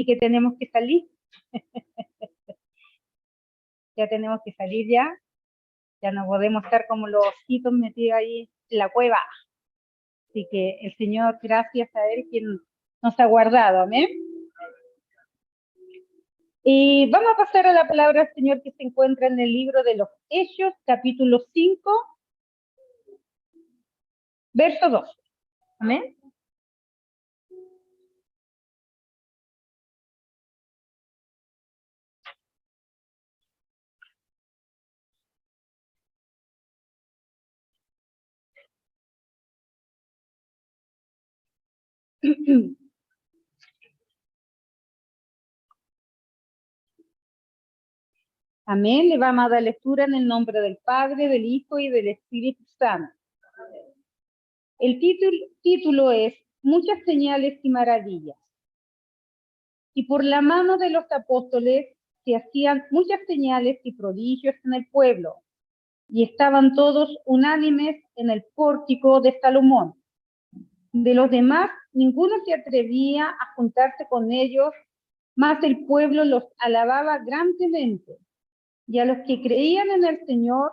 que tenemos que salir. Ya tenemos que salir ya. Ya no podemos estar como los ositos metidos ahí en la cueva. Así que el Señor, gracias a Él, quien nos ha guardado. Amén. Y vamos a pasar a la palabra del Señor que se encuentra en el libro de los Hechos, capítulo 5, verso 2. Amén. Amén. Le vamos a dar lectura en el nombre del Padre, del Hijo y del Espíritu Santo. El título es Muchas señales y maravillas. Y por la mano de los apóstoles se hacían muchas señales y prodigios en el pueblo, y estaban todos unánimes en el pórtico de Salomón. De los demás, ninguno se atrevía a juntarse con ellos, mas el pueblo los alababa grandemente. Y a los que creían en el Señor,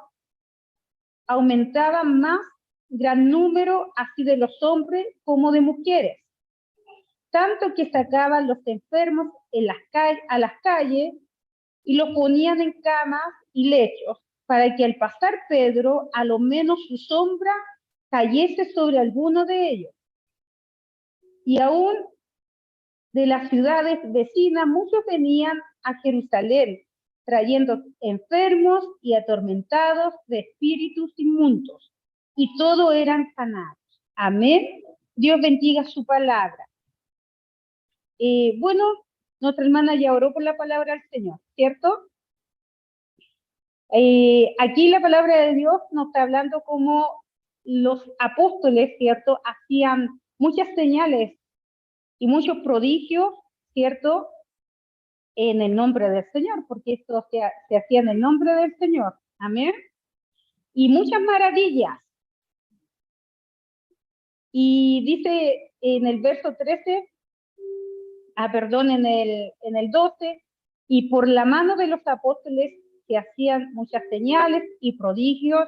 aumentaban más gran número, así de los hombres como de mujeres. Tanto que sacaban los enfermos a las calles y los ponían en camas y lechos, para que al pasar Pedro, a lo menos su sombra cayese sobre alguno de ellos. Y aún de las ciudades vecinas, muchos venían a Jerusalén, trayendo enfermos y atormentados de espíritus inmundos, y todos eran sanados. Amén. Dios bendiga su palabra. Bueno, nuestra hermana ya oró por la palabra del Señor, ¿cierto? Aquí la palabra de Dios nos está hablando como los apóstoles, ¿cierto? Hacían muchas señales y muchos prodigios, ¿cierto? En el nombre del Señor, porque esto se hacía en el nombre del Señor. Amén. Y muchas maravillas. Y dice en el verso 13, en el 12, y por la mano de los apóstoles se hacían muchas señales y prodigios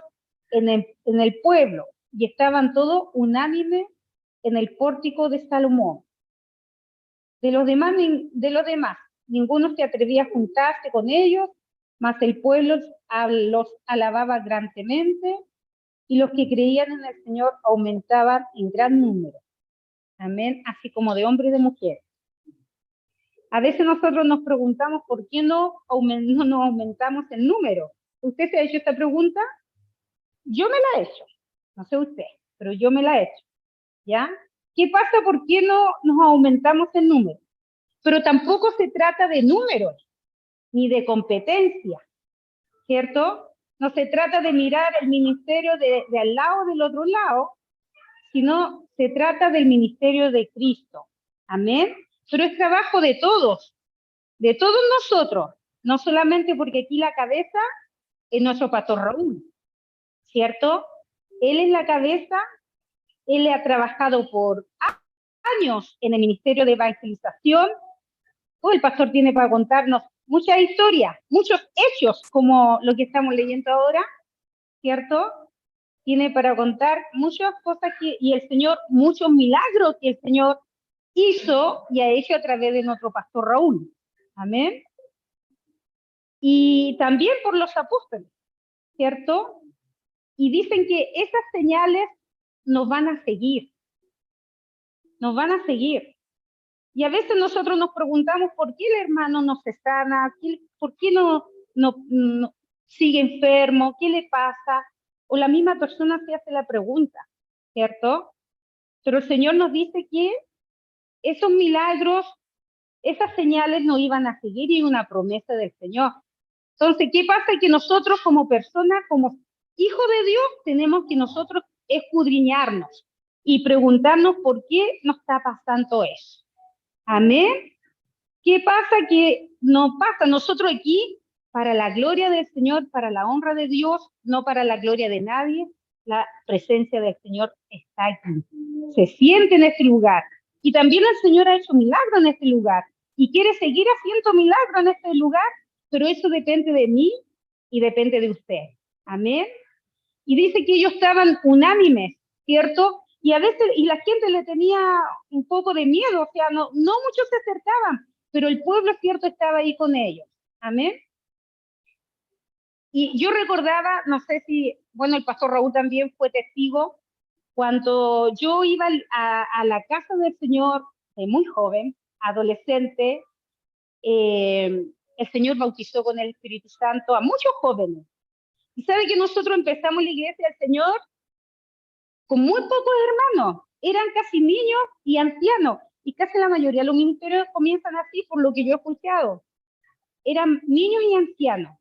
en el pueblo, y estaban todos unánimes en el pórtico de Salomón. De los demás, ninguno se atrevía a juntarse con ellos, mas el pueblo los alababa grandemente, y los que creían en el Señor aumentaban en gran número. Amén, así como de hombres y de mujeres. A veces nosotros nos preguntamos por qué no nos aumentamos el número. ¿Usted se ha hecho esta pregunta? Yo me la he hecho, no sé usted, pero yo me la he hecho, ¿ya? ¿Qué pasa? ¿Por qué no nos aumentamos el número? Pero tampoco se trata de números, ni de competencia, ¿cierto? No se trata de mirar el ministerio de al lado del otro lado, sino se trata del ministerio de Cristo. Amén. Pero es trabajo de todos nosotros, no solamente porque aquí la cabeza es nuestro pastor Raúl, ¿cierto? Él es la cabeza, él ha trabajado por años en el ministerio de evangelización. El pastor tiene para contarnos muchas historias, muchos hechos, como lo que estamos leyendo ahora, ¿cierto? Tiene para contar muchas cosas y el Señor, muchos milagros que el Señor hizo y ha hecho a través de nuestro pastor Raúl. Amén. Y también por los apóstoles, ¿cierto? Y dicen que esas señales nos van a seguir. Nos van a seguir. Y a veces nosotros nos preguntamos por qué el hermano no se sana, por qué no sigue enfermo, qué le pasa. O la misma persona se hace la pregunta, ¿cierto? Pero el Señor nos dice que esos milagros, esas señales no iban a seguir y una promesa del Señor. Entonces, ¿qué pasa? Que nosotros como personas, como hijos de Dios, tenemos que nosotros escudriñarnos y preguntarnos por qué nos está pasando eso. Amén. ¿Qué pasa? Que no pasa nosotros aquí para la gloria del Señor, para la honra de Dios, no para la gloria de nadie. La presencia del Señor está aquí. Se siente en este lugar. Y también el Señor ha hecho milagros en este lugar. y quiere seguir haciendo milagros en este lugar, pero eso depende de mí y depende de usted. Amén. Y dice que ellos estaban unánimes, ¿cierto? Y a veces, y la gente le tenía un poco de miedo, o sea, no muchos se acercaban, pero el pueblo, ¿cierto?, estaba ahí con ellos. Amén. Y yo recordaba, no sé si, bueno, el pastor Raúl también fue testigo, cuando yo iba a la casa del Señor, muy joven, adolescente, el Señor bautizó con el Espíritu Santo a muchos jóvenes. Y sabe que nosotros empezamos la iglesia del Señor con muy pocos hermanos, eran casi niños y ancianos, y casi la mayoría de los ministerios comienzan así, por lo que yo he escuchado. Eran niños y ancianos.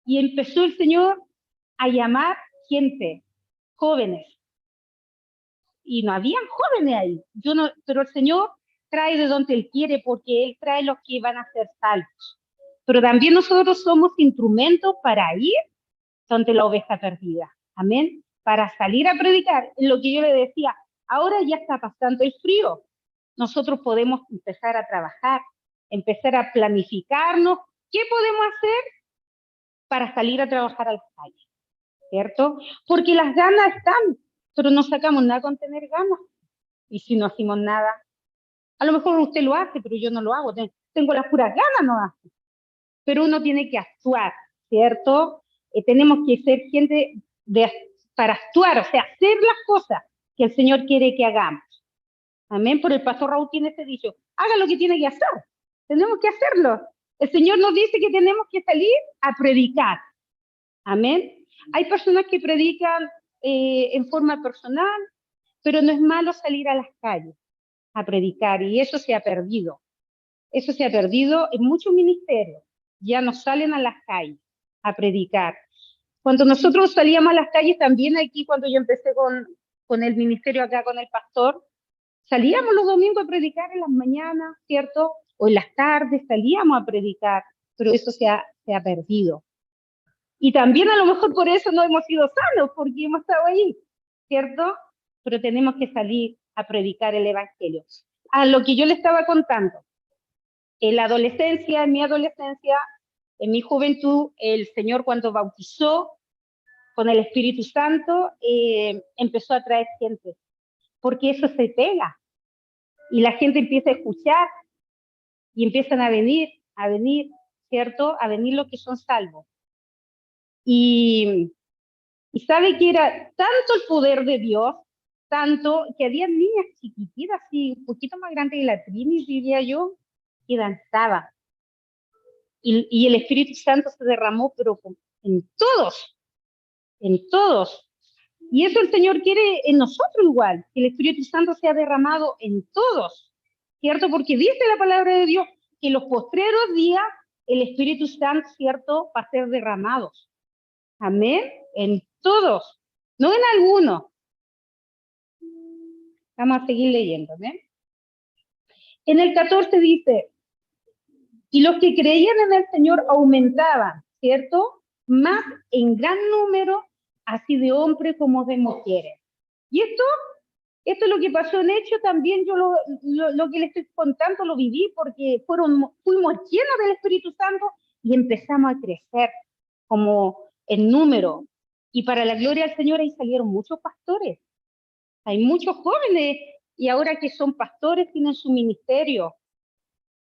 Y empezó el Señor a llamar gente, jóvenes. Y no habían jóvenes ahí. Pero el Señor trae de donde Él quiere, porque Él trae los que van a ser salvos. Pero también nosotros somos instrumentos para ir donde la oveja perdida. Amén. Para salir a predicar. En lo que yo le decía, ahora ya está pasando el frío. Nosotros podemos empezar a trabajar, empezar a planificarnos. ¿Qué podemos hacer para salir a trabajar a las calles? ¿Cierto? Porque las ganas están, pero no sacamos nada con tener ganas. Y si no hacemos nada, a lo mejor usted lo hace, pero yo no lo hago. Tengo las puras ganas, no hace. Pero uno tiene que actuar, ¿cierto? Tenemos que ser gente para actuar, o sea, hacer las cosas que el Señor quiere que hagamos. Amén. Por el pastor Raúl tiene ese dicho, haga lo que tiene que hacer. Tenemos que hacerlo. El Señor nos dice que tenemos que salir a predicar. Amén. Hay personas que predican en forma personal, pero no es malo salir a las calles a predicar, y eso se ha perdido. Eso se ha perdido en muchos ministerios. Ya no salen a las calles a predicar. Cuando nosotros salíamos a las calles, también aquí, cuando yo empecé con el ministerio acá, con el pastor, salíamos los domingos a predicar en las mañanas, ¿cierto? O en las tardes salíamos a predicar, pero eso se ha perdido. Y también a lo mejor por eso no hemos sido sanos, porque hemos estado ahí, ¿cierto? Pero tenemos que salir a predicar el Evangelio. A lo que yo le estaba contando, en la adolescencia, en mi adolescencia, en mi juventud, el Señor cuando bautizó con el Espíritu Santo, empezó a traer gente, porque eso se pega, y la gente empieza a escuchar, y empiezan a venir, ¿cierto? A venir los que son salvos. Y sabe que era tanto el poder de Dios, tanto que había niñas chiquititas, así, un poquito más grandes que la Trini, diría yo, que danzaban. Y el Espíritu Santo se derramó, pero en todos, en todos. Y eso el Señor quiere en nosotros igual, que el Espíritu Santo sea derramado en todos, ¿cierto? Porque dice la palabra de Dios que en los postreros días el Espíritu Santo, ¿cierto?, va a ser derramado. Amén. En todos, no en algunos. Vamos a seguir leyendo, ¿ven? En el 14 dice, y los que creían en el Señor aumentaban, ¿cierto? Más en gran número, así de hombres como de mujeres. Y esto es lo que pasó en Hechos, también yo lo que les estoy contando lo viví, porque fuimos llenos del Espíritu Santo y empezamos a crecer como en número. Y para la gloria del Señor ahí salieron muchos pastores. Hay muchos jóvenes, y ahora que son pastores tienen su ministerio.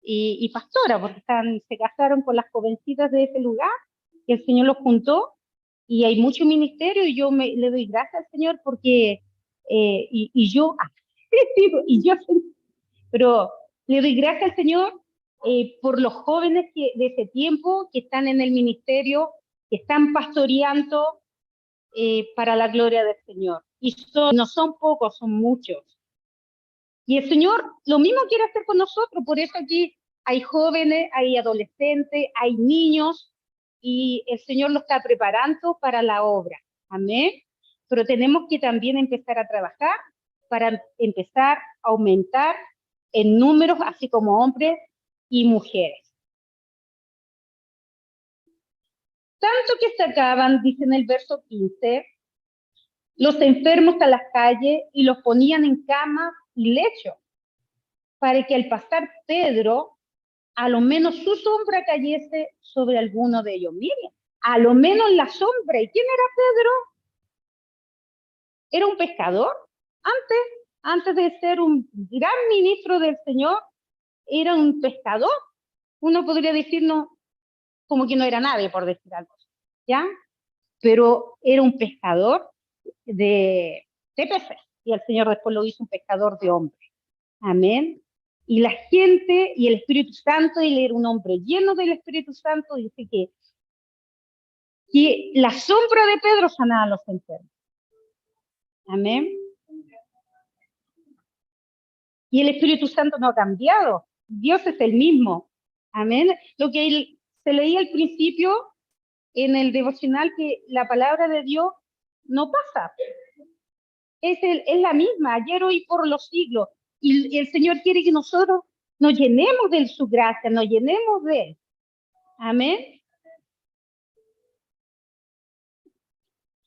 Y pastora, porque se casaron con las jovencitas de ese lugar, y el Señor los juntó, y hay mucho ministerio, y yo le doy gracias al Señor porque, pero le doy gracias al Señor por los jóvenes de ese tiempo que están en el ministerio, que están pastoreando para la gloria del Señor. Y no son pocos, son muchos. Y el Señor lo mismo quiere hacer con nosotros, por eso aquí hay jóvenes, hay adolescentes, hay niños, y el Señor lo está preparando para la obra. Amén. Pero tenemos que también empezar a trabajar para empezar a aumentar en números, así como hombres y mujeres. Tanto que sacaban, dice en el verso 15, los enfermos a las calles y los ponían en camas y lechos, para que al pasar Pedro a lo menos su sombra cayese sobre alguno de ellos. Miren, a lo menos la sombra. ¿Y quién era Pedro? Era un pescador. Antes de ser un gran ministro del Señor, era un pescador. Uno podría decirnos como que no era nadie, por decir algo, ¿ya? Pero era un pescador de peces. Y el Señor después lo hizo un pescador de hombres. Amén. Y la gente y el Espíritu Santo, él era un hombre lleno del Espíritu Santo, dice que la sombra de Pedro sanaba a los enfermos. Amén. Y el Espíritu Santo no ha cambiado. Dios es el mismo. Amén. Lo que se leía al principio en el devocional, que la palabra de Dios no pasa. Es la misma, ayer, hoy, por los siglos. Y el Señor quiere que nosotros nos llenemos de su gracia, nos llenemos de él. Amén.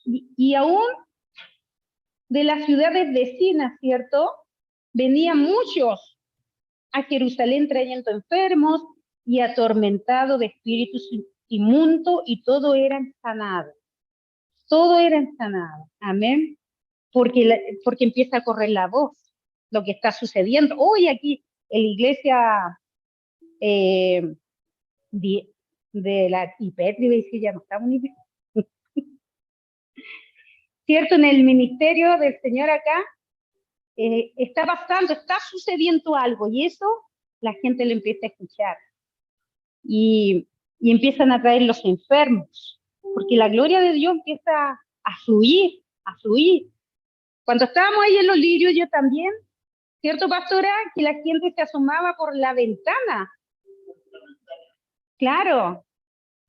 Y aún de las ciudades vecinas, ¿cierto? Venían muchos a Jerusalén trayendo enfermos y atormentados de espíritus inmundos, y todo era sanado. Todo era sanado. Amén. Porque empieza a correr la voz, lo que está sucediendo. Hoy aquí en la iglesia de la Hipétribe, y ya no estamos ni... ¿Cierto? En el ministerio del Señor acá, está pasando, está sucediendo algo, y eso la gente lo empieza a escuchar. Y empiezan a traer los enfermos, porque la gloria de Dios empieza a fluir, a fluir. Cuando estábamos ahí en los lirios, yo también, ¿cierto, pastora? Que la gente se asomaba por la ventana. Claro,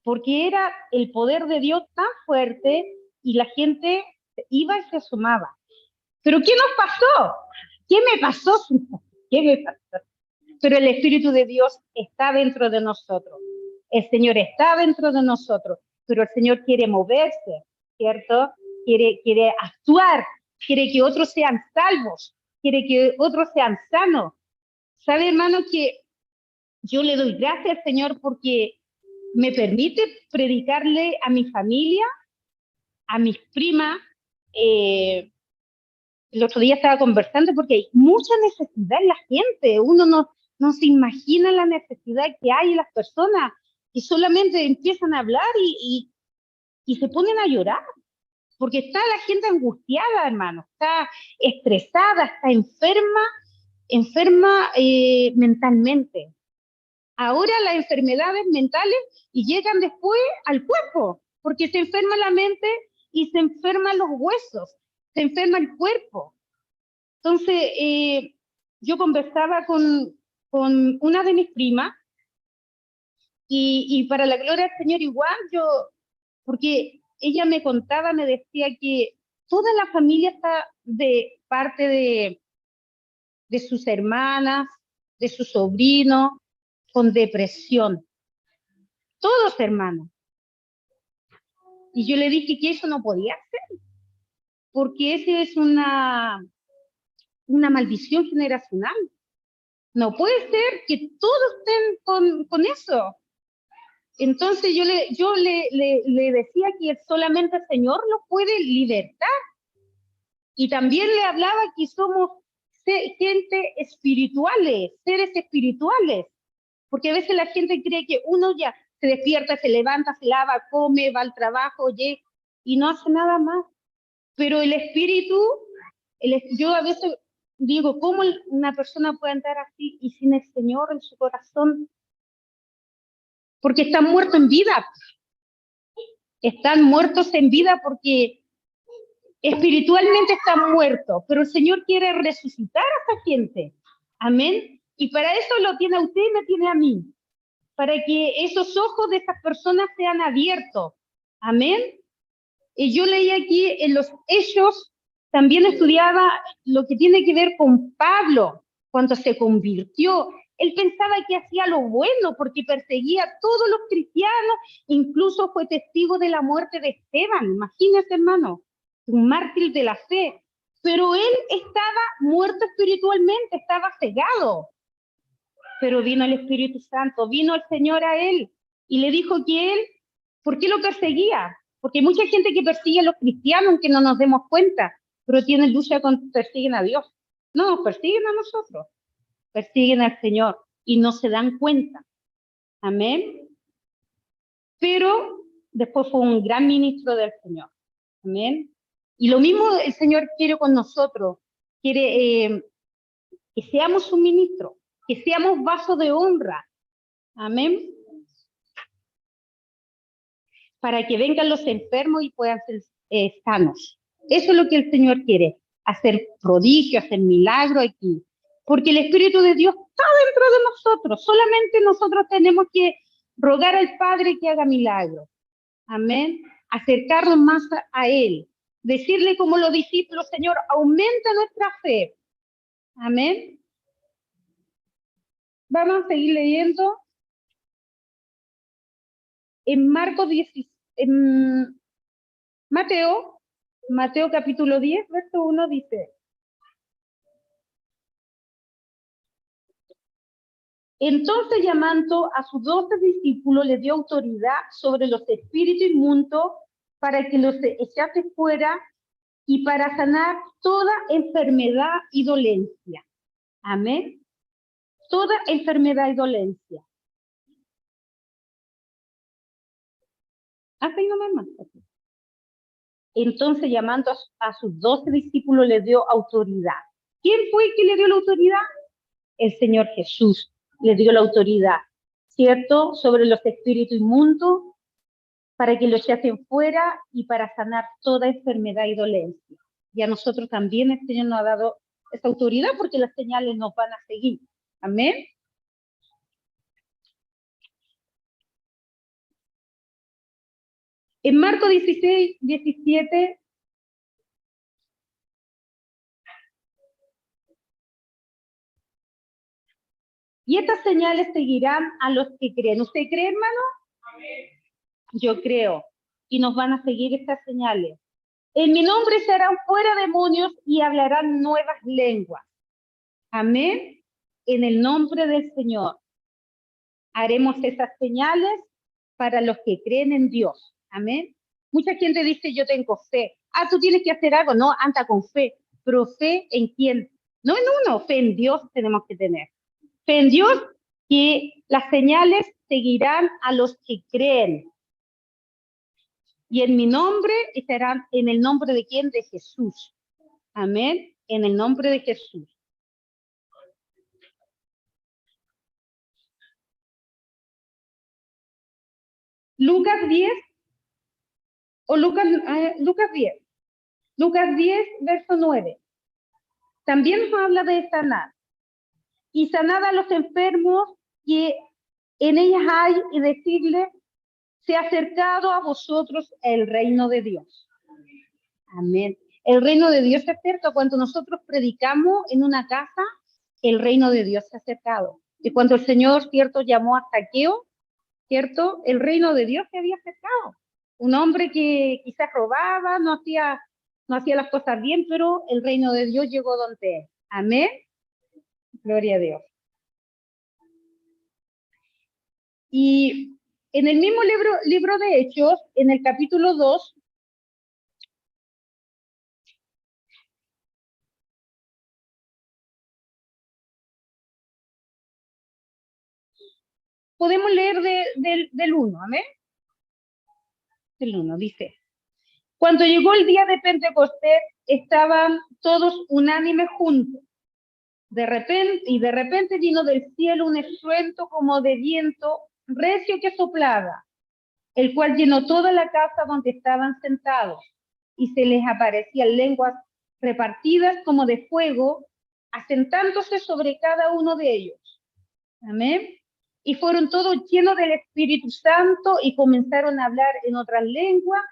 porque era el poder de Dios tan fuerte y la gente iba y se asomaba. ¿Pero qué nos pasó? ¿Qué me pasó? ¿Qué me pasó? Pero el Espíritu de Dios está dentro de nosotros. El Señor está dentro de nosotros, pero el Señor quiere moverse, ¿cierto? Quiere actuar, quiere que otros sean salvos, quiere que otros sean sanos. ¿Sabe, hermano, que yo le doy gracias al Señor porque me permite predicarle a mi familia, a mis primas? El otro día estaba conversando porque hay mucha necesidad en la gente. Uno no se imagina la necesidad que hay en las personas, y solamente empiezan a hablar y se ponen a llorar, porque está la gente angustiada, hermano, está estresada, está enferma mentalmente. Ahora las enfermedades mentales y llegan después al cuerpo, porque se enferma la mente y se enferman los huesos, se enferma el cuerpo. Entonces, yo conversaba con una de mis primas, y para la gloria del Señor igual, porque ella me contaba, me decía que toda la familia está de parte de sus hermanas, de sus sobrinos, con depresión. Todos, hermanos. Y yo le dije que eso no podía ser, porque esa es una maldición generacional. No puede ser que todos estén con eso. Entonces yo le decía que solamente el Señor lo puede libertar. Y también le hablaba que somos gente espirituales, seres espirituales. Porque a veces la gente cree que uno ya se despierta, se levanta, se lava, come, va al trabajo, oye, y no hace nada más. Pero el espíritu, yo a veces digo, ¿cómo una persona puede andar así y sin el Señor en su corazón? Porque están muertos en vida. Están muertos en vida porque espiritualmente están muertos, pero el Señor quiere resucitar a esa gente. Amén. Y para eso lo tiene a usted y me tiene a mí, para que esos ojos de esas personas sean abiertos. Amén. Y yo leí aquí en los Hechos, también estudiaba lo que tiene que ver con Pablo, cuando se convirtió. Él pensaba que hacía lo bueno porque perseguía a todos los cristianos, incluso fue testigo de la muerte de Esteban. Imagínese, hermano, un mártir de la fe. Pero él estaba muerto espiritualmente, estaba cegado. Pero vino el Espíritu Santo, vino el Señor a él y le dijo que él, ¿por qué lo perseguía? Porque hay mucha gente que persigue a los cristianos, aunque no nos demos cuenta, pero tienen lucha con, persiguen a Dios. No, persiguen a nosotros, persiguen al Señor y no se dan cuenta. Amén. Pero después fue un gran ministro del Señor. Amén. Y lo mismo el Señor quiere con nosotros. Quiere que seamos su ministro, que seamos vasos de honra. Amén. Para que vengan los enfermos y puedan ser sanos. Eso es lo que el Señor quiere, hacer prodigios, hacer milagros aquí. Porque el Espíritu de Dios está dentro de nosotros. Solamente nosotros tenemos que rogar al Padre que haga milagros. Amén. Acercarnos más a Él. Decirle como los discípulos, Señor, aumenta nuestra fe. Amén. Vamos a seguir leyendo. En Marcos 16, en Mateo capítulo 10, verso 1 dice: entonces, llamando a sus 12 discípulos, les dio autoridad sobre los espíritus inmundos para que los echase fuera y para sanar toda enfermedad y dolencia. Amén. Toda enfermedad y dolencia. Hasta ahí nomás más. Entonces, llamando a sus 12 discípulos, les dio autoridad. ¿Quién fue el que le dio la autoridad? El Señor Jesús le dio la autoridad, ¿cierto? Sobre los espíritus inmundos, para que los echasen fuera y para sanar toda enfermedad y dolencia. Y a nosotros también el Señor nos ha dado esa autoridad porque las señales nos van a seguir. Amén. En Marcos 16, 17, y estas señales seguirán a los que creen. ¿Usted cree, hermano? Amén. Yo creo. Y nos van a seguir estas señales. En mi nombre echarán fuera demonios y hablarán nuevas lenguas. Amén. En el nombre del Señor. Haremos esas señales para los que creen en Dios. Amén. Mucha gente dice, yo tengo fe. Ah, tú tienes que hacer algo. No, anda con fe. Pero fe en quién. No en uno, fe en Dios tenemos que tener. Fe en Dios, que las señales seguirán a los que creen. Y en mi nombre estarán, ¿en el nombre de quién? De Jesús. Amén. En el nombre de Jesús. Lucas 10, o Lucas 10. Lucas 10, verso 9. También nos habla de sanar. Y sanad a los enfermos que en ellas hay, y decirle, se ha acercado a vosotros el reino de Dios. Amén. El reino de Dios se acerca cuando nosotros predicamos en una casa, el reino de Dios se ha acercado. Y cuando el Señor, cierto, llamó a Zaqueo, cierto, el reino de Dios se había acercado. Un hombre que quizás robaba, no hacía las cosas bien, pero el reino de Dios llegó donde es. Amén. Gloria a Dios. Y en el mismo libro de Hechos, en el capítulo 2, podemos leer del 1, amén. Del 1, dice: cuando llegó el día de Pentecostés, estaban todos unánimes juntos. De repente vino del cielo un estruendo como de viento recio que soplaba, el cual llenó toda la casa donde estaban sentados, y se les aparecían lenguas repartidas como de fuego, asentándose sobre cada uno de ellos. Amén. Y fueron todos llenos del Espíritu Santo y comenzaron a hablar en otras lenguas,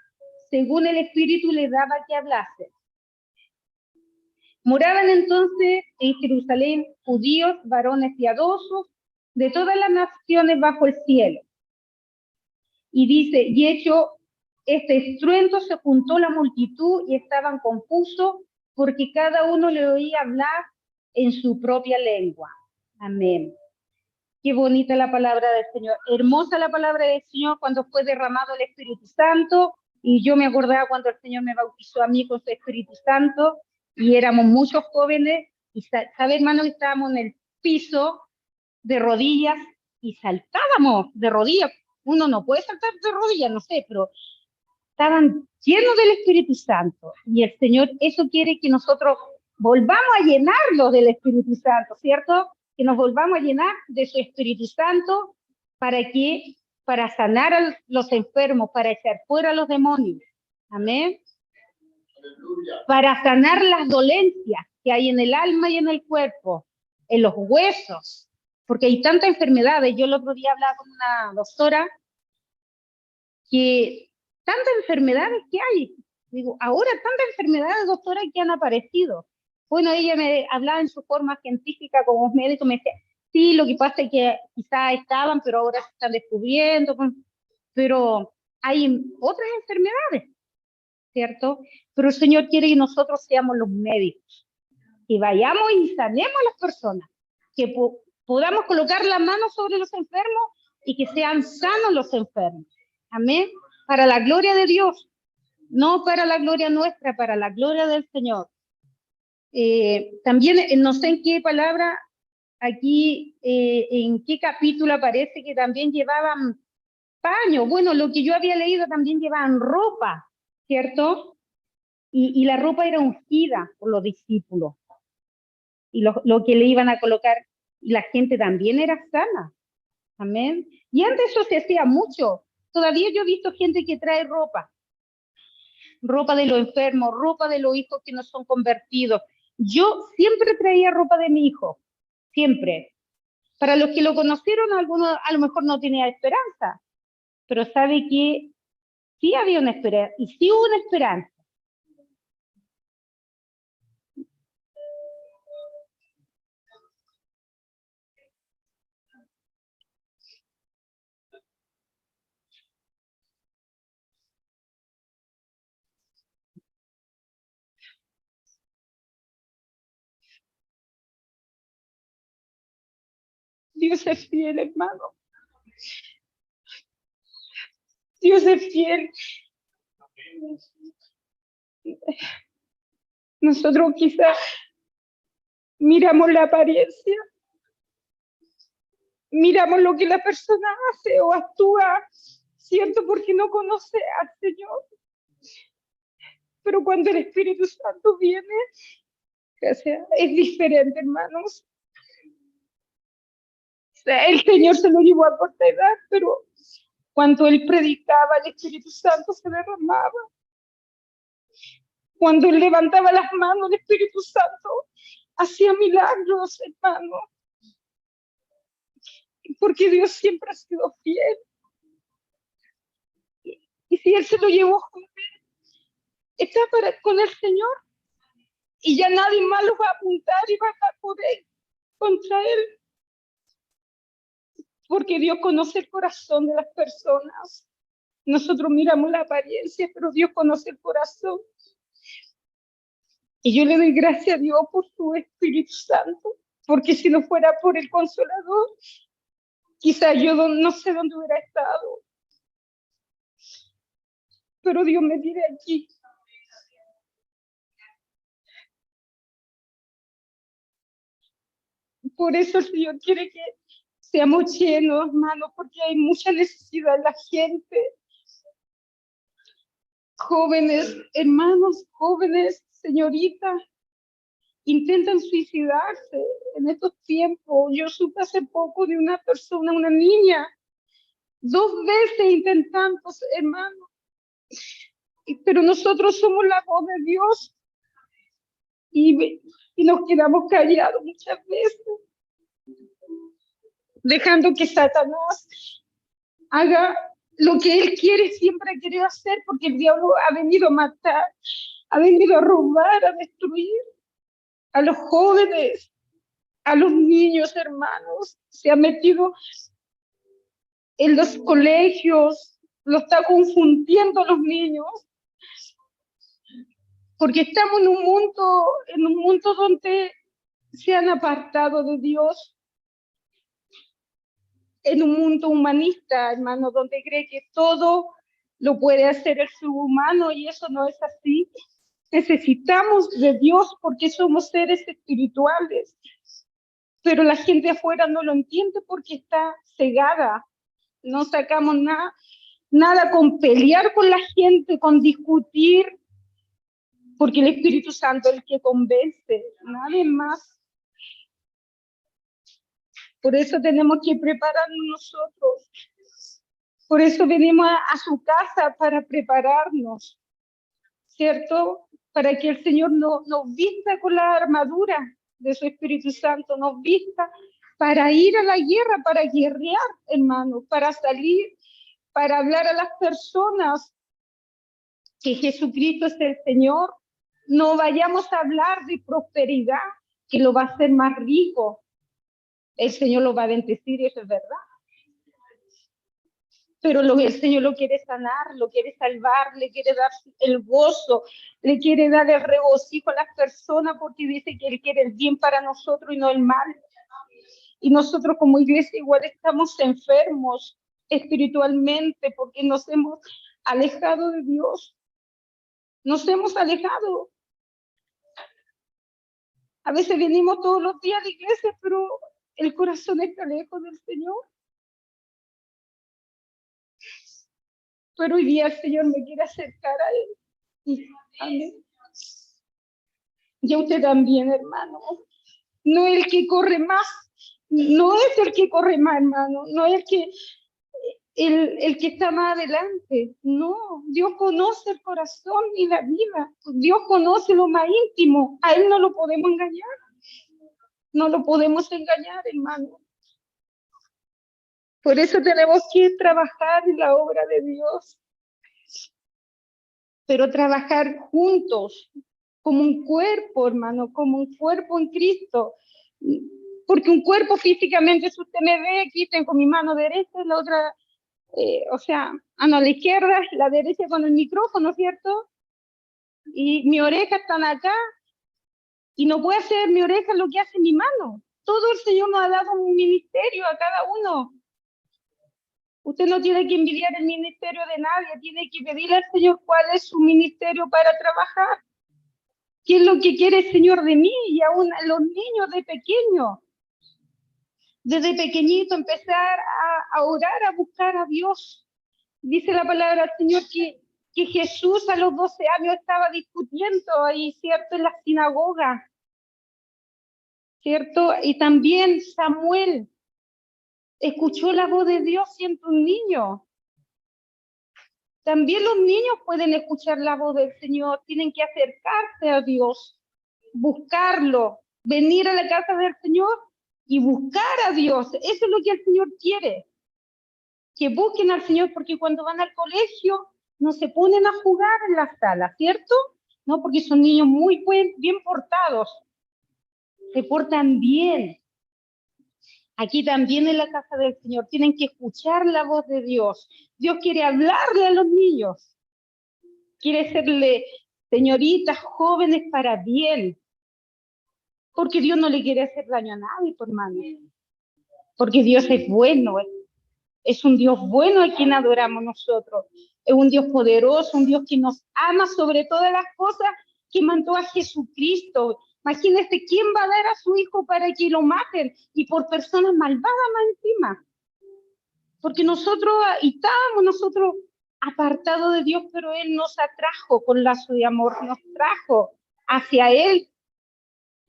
según el Espíritu les daba que hablasen. Moraban entonces en Jerusalén judíos, varones piadosos, de todas las naciones bajo el cielo. Y dice, y hecho este estruendo, se juntó la multitud y estaban confusos, porque cada uno le oía hablar en su propia lengua. Amén. Qué bonita la palabra del Señor. Hermosa la palabra del Señor cuando fue derramado el Espíritu Santo. Y yo me acordaba cuando el Señor me bautizó a mí con su Espíritu Santo y éramos muchos jóvenes. Y sabe, hermano, que estábamos en el piso de rodillas y saltábamos de rodillas. Uno no puede saltar de rodillas, no sé, pero estaban llenos del Espíritu Santo. Y el Señor eso quiere que nosotros volvamos a llenarlos del Espíritu Santo, ¿cierto? Que nos volvamos a llenar de su Espíritu Santo para sanar a los enfermos, para echar fuera a los demonios. Amén. Para sanar las dolencias que hay en el alma y en el cuerpo, en los huesos, porque hay tantas enfermedades. Yo el otro día hablaba con una doctora que tantas enfermedades que hay. Digo, ahora tantas enfermedades, doctora, que han aparecido. Bueno, ella me hablaba en su forma científica como médico, me decía, sí, lo que pasa es que quizás estaban, pero ahora se están descubriendo, pero hay otras enfermedades, ¿cierto? Pero el Señor quiere que nosotros seamos los médicos, que vayamos y sanemos a las personas, que podamos colocar la mano sobre los enfermos y que sean sanos los enfermos. Amén. Para la gloria de Dios, no para la gloria nuestra, para la gloria del Señor. También, no sé en qué palabra, aquí, en qué capítulo aparece que también llevaban paño. Bueno, lo que yo había leído también llevaban ropa, ¿cierto? Y la ropa era ungida por los discípulos. Y lo que le iban a colocar, y la gente también era sana. Amén. Y antes eso se hacía mucho. Todavía yo he visto gente que trae ropa de los enfermos, ropa de los hijos que no son convertidos. Yo siempre traía ropa de mi hijo, siempre. Para los que lo conocieron, algunos a lo mejor no tenía esperanza, pero sabe que sí había una esperanza, y sí hubo una esperanza. Dios es fiel, hermano. Dios es fiel. Nosotros quizás miramos la apariencia, miramos lo que la persona hace o actúa, ¿cierto? Porque no conoce al Señor. Pero cuando el Espíritu Santo viene, o sea, es diferente, hermanos. O sea, el Señor se lo llevó a corta edad, pero cuando Él predicaba, el Espíritu Santo se derramaba. Cuando Él levantaba las manos, el Espíritu Santo hacía milagros, hermano. Porque Dios siempre ha sido fiel. Y si Él se lo llevó joven, está con el Señor. Y ya nadie más lo va a apuntar y va a poder contra Él. Porque Dios conoce el corazón de las personas. Nosotros miramos la apariencia, pero Dios conoce el corazón. Y yo le doy gracias a Dios por su Espíritu Santo, porque si no fuera por el Consolador, quizás yo no sé dónde hubiera estado. Pero Dios me tiene aquí. Por eso el Señor quiere que seamos llenos, hermanos, porque hay mucha necesidad en la gente. Jóvenes, hermanos, jóvenes, señoritas, intentan suicidarse en estos tiempos. Yo supe hace poco de una persona, una niña, 2 veces intentando, hermano. Pero nosotros somos la voz de Dios y nos quedamos callados muchas veces, dejando que Satanás haga lo que él quiere, siempre ha querido hacer, porque el diablo ha venido a matar, ha venido a robar, a destruir a los jóvenes, a los niños, hermanos. Se ha metido en los colegios, lo está confundiendo a los niños, porque estamos en un mundo donde se han apartado de Dios. en un mundo humanista, hermano, donde cree que todo lo puede hacer el ser humano, y eso no es así. Necesitamos de Dios porque somos seres espirituales, pero la gente afuera no lo entiende porque está cegada. No sacamos nada con pelear con la gente, con discutir, porque el Espíritu Santo es el que convence, nadie más. Por eso tenemos que prepararnos nosotros. Por eso venimos a su casa para prepararnos, ¿cierto? Para que el Señor nos vista con la armadura de su Espíritu Santo, nos vista para ir a la guerra, para guerrear, hermanos, para salir, para hablar a las personas que Jesucristo es el Señor. No vayamos a hablar de prosperidad, que lo va a hacer más rico. El Señor lo va a bendecir, y eso es verdad. Pero el Señor lo quiere sanar, lo quiere salvar, le quiere dar el gozo, le quiere dar el regocijo a las personas, porque dice que Él quiere el bien para nosotros y no el mal. Y nosotros como iglesia igual estamos enfermos espiritualmente porque nos hemos alejado de Dios. Nos hemos alejado. A veces venimos todos los días a la iglesia, pero el corazón está lejos del Señor. Pero hoy día el Señor me quiere acercar a Él. Amén. Y a usted también, hermano. No el que corre más, no es el que corre más, hermano, no es el que está más adelante. No, Dios conoce el corazón y la vida. Dios conoce lo más íntimo. A Él no lo podemos engañar. No lo podemos engañar, hermano. Por eso tenemos que trabajar en la obra de Dios. Pero trabajar juntos, como un cuerpo, hermano, como un cuerpo en Cristo. Porque un cuerpo físicamente, si usted me ve, aquí tengo mi mano derecha, la otra, o sea, a la izquierda, la derecha con el micrófono, ¿cierto? Y mi oreja están acá, y no puede hacer mi oreja lo que hace mi mano. Todo el Señor nos ha dado un ministerio a cada uno. Usted no tiene que envidiar el ministerio de nadie, tiene que pedirle al Señor cuál es su ministerio para trabajar. ¿Qué es lo que quiere el Señor de mí? Y aún los niños de pequeño, desde pequeñito, empezar a orar, a buscar a Dios. Dice la palabra del Señor que Jesús a los 12 años estaba discutiendo ahí, ¿cierto? En la sinagoga, ¿cierto? Y también Samuel escuchó la voz de Dios siendo un niño. También los niños pueden escuchar la voz del Señor, tienen que acercarse a Dios, buscarlo, venir a la casa del Señor y buscar a Dios. Eso es lo que el Señor quiere, que busquen al Señor, porque cuando van al colegio no se ponen a jugar en la sala, ¿cierto? No, porque son niños muy bien portados, se portan bien. Aquí también en la casa del Señor tienen que escuchar la voz de Dios. Dios quiere hablarle a los niños, quiere serle señoritas jóvenes para bien, porque Dios no le quiere hacer daño a nadie, por hermano, porque Dios es bueno, es un Dios bueno a quien adoramos nosotros, es un Dios poderoso, un Dios que nos ama sobre todas las cosas, que mandó a Jesucristo. Imagínense, ¿quién va a dar a su hijo para que lo maten? Y por personas malvadas más encima. Porque nosotros, y estábamos nosotros apartados de Dios, pero Él nos atrajo con lazo de amor, nos trajo hacia Él.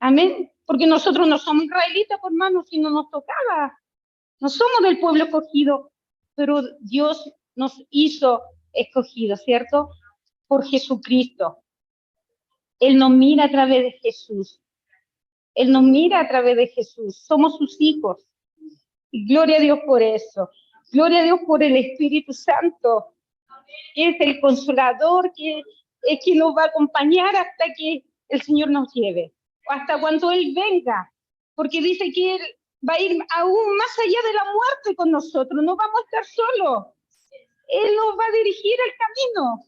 Amén. Porque nosotros no somos israelitas, por hermanos, si no nos tocaba. No somos del pueblo escogido, pero Dios nos hizo escogidos, ¿cierto? Por Jesucristo. Él nos mira a través de Jesús. Él nos mira a través de Jesús. Somos sus hijos. Y gloria a Dios por eso. Gloria a Dios por el Espíritu Santo, que es el consolador, que es quien nos va a acompañar hasta que el Señor nos lleve, hasta cuando Él venga, porque dice que Él va a ir aún más allá de la muerte con nosotros, no vamos a estar solos, Él nos va a dirigir el camino.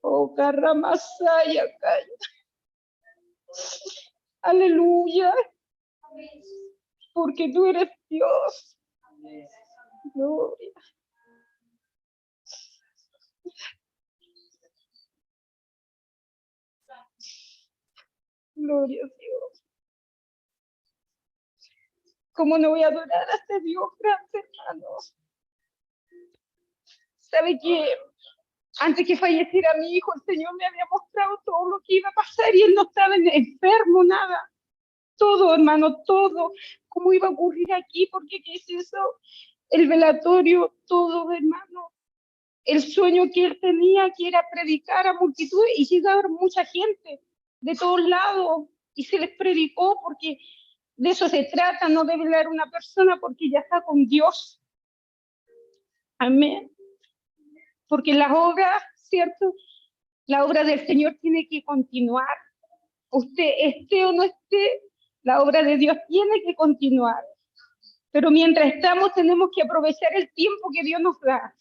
Oh, Carramasaya, aleluya, porque tú eres Dios. Gloria. Gloria a Dios. ¿Cómo no voy a adorar a este Dios grande, hermanos? ¿Sabe qué? Antes que falleciera mi hijo, el Señor me había mostrado todo lo que iba a pasar y él no estaba enfermo, nada. Todo, hermano, todo. ¿Cómo iba a ocurrir aquí? Porque qué es eso? El velatorio, todo, hermano. El sueño que él tenía, que era predicar a multitudes, y llegaron mucha gente de todos lados y se les predicó, porque de eso se trata, no de velar una persona porque ya está con Dios. Amén. Porque la obra, ¿cierto? La obra del Señor tiene que continuar. Usted esté o no esté, la obra de Dios tiene que continuar. Pero mientras estamos, tenemos que aprovechar el tiempo que Dios nos da.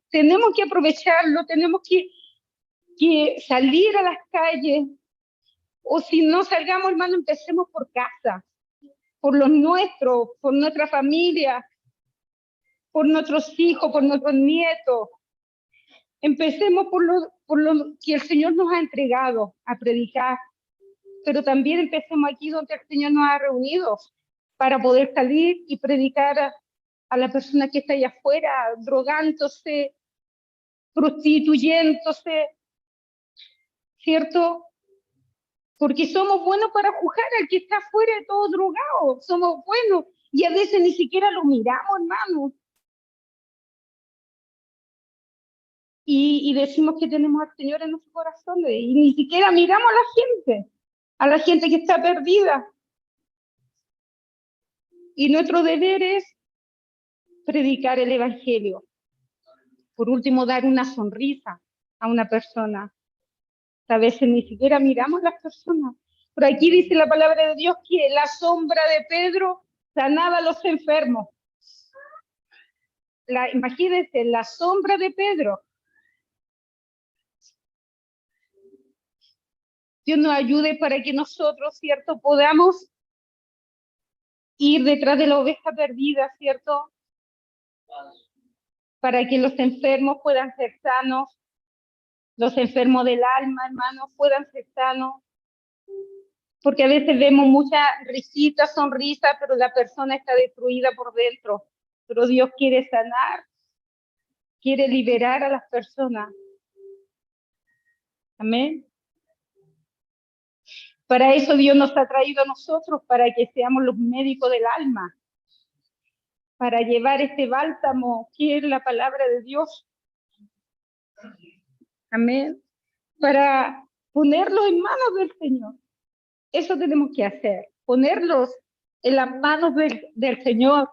Tenemos que aprovecharlo, tenemos que salir a las calles. O si no salgamos, hermano, empecemos por casa, por los nuestros, por nuestra familia, por nuestros hijos, por nuestros nietos. Empecemos por lo que el Señor nos ha entregado a predicar, pero también empecemos aquí donde el Señor nos ha reunido para poder salir y predicar a la persona que está allá afuera, drogándose, prostituyéndose, ¿cierto? Porque somos buenos para juzgar al que está afuera todo drogado, somos buenos, y a veces ni siquiera lo miramos, hermano. Y decimos que tenemos al Señor en nuestro corazón, y ni siquiera miramos a la gente que está perdida. Y nuestro deber es predicar el Evangelio. Por último, dar una sonrisa a una persona. A veces ni siquiera miramos a las personas. Por aquí dice la palabra de Dios que la sombra de Pedro sanaba a los enfermos. Imagínense, la sombra de Pedro. Dios nos ayude para que nosotros, ¿cierto?, podamos ir detrás de la oveja perdida, ¿cierto? Para que los enfermos puedan ser sanos, los enfermos del alma, hermanos, puedan ser sanos. Porque a veces vemos mucha risita, sonrisa, pero la persona está destruida por dentro. Pero Dios quiere sanar, quiere liberar a las personas. Amén. Para eso Dios nos ha traído a nosotros, para que seamos los médicos del alma, para llevar este bálsamo que es la palabra de Dios. Amén. Para ponerlo en manos del Señor. Eso tenemos que hacer, ponerlos en las manos del Señor.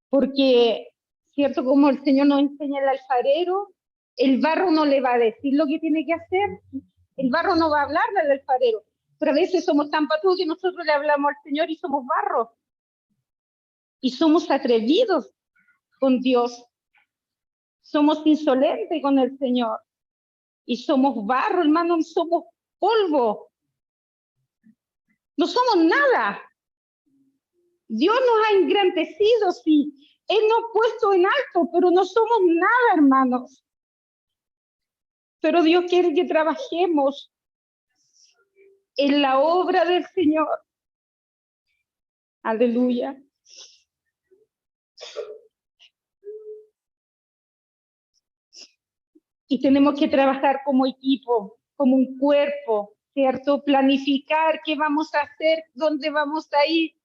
Porque, cierto, como el Señor nos enseña el alfarero, el barro no le va a decir lo que tiene que hacer, el barro no va a hablarle al alfarero, pero a veces somos tan patudos que nosotros le hablamos al Señor y somos barro, y somos atrevidos con Dios, somos insolentes con el Señor, y somos barro, hermano, somos polvo, no somos nada. Dios nos ha engrandecido, sí, Él nos ha puesto en alto, pero no somos nada, hermanos. Pero Dios quiere que trabajemos en la obra del Señor. Aleluya. Y tenemos que trabajar como equipo, como un cuerpo, ¿cierto? Planificar qué vamos a hacer, dónde vamos a ir.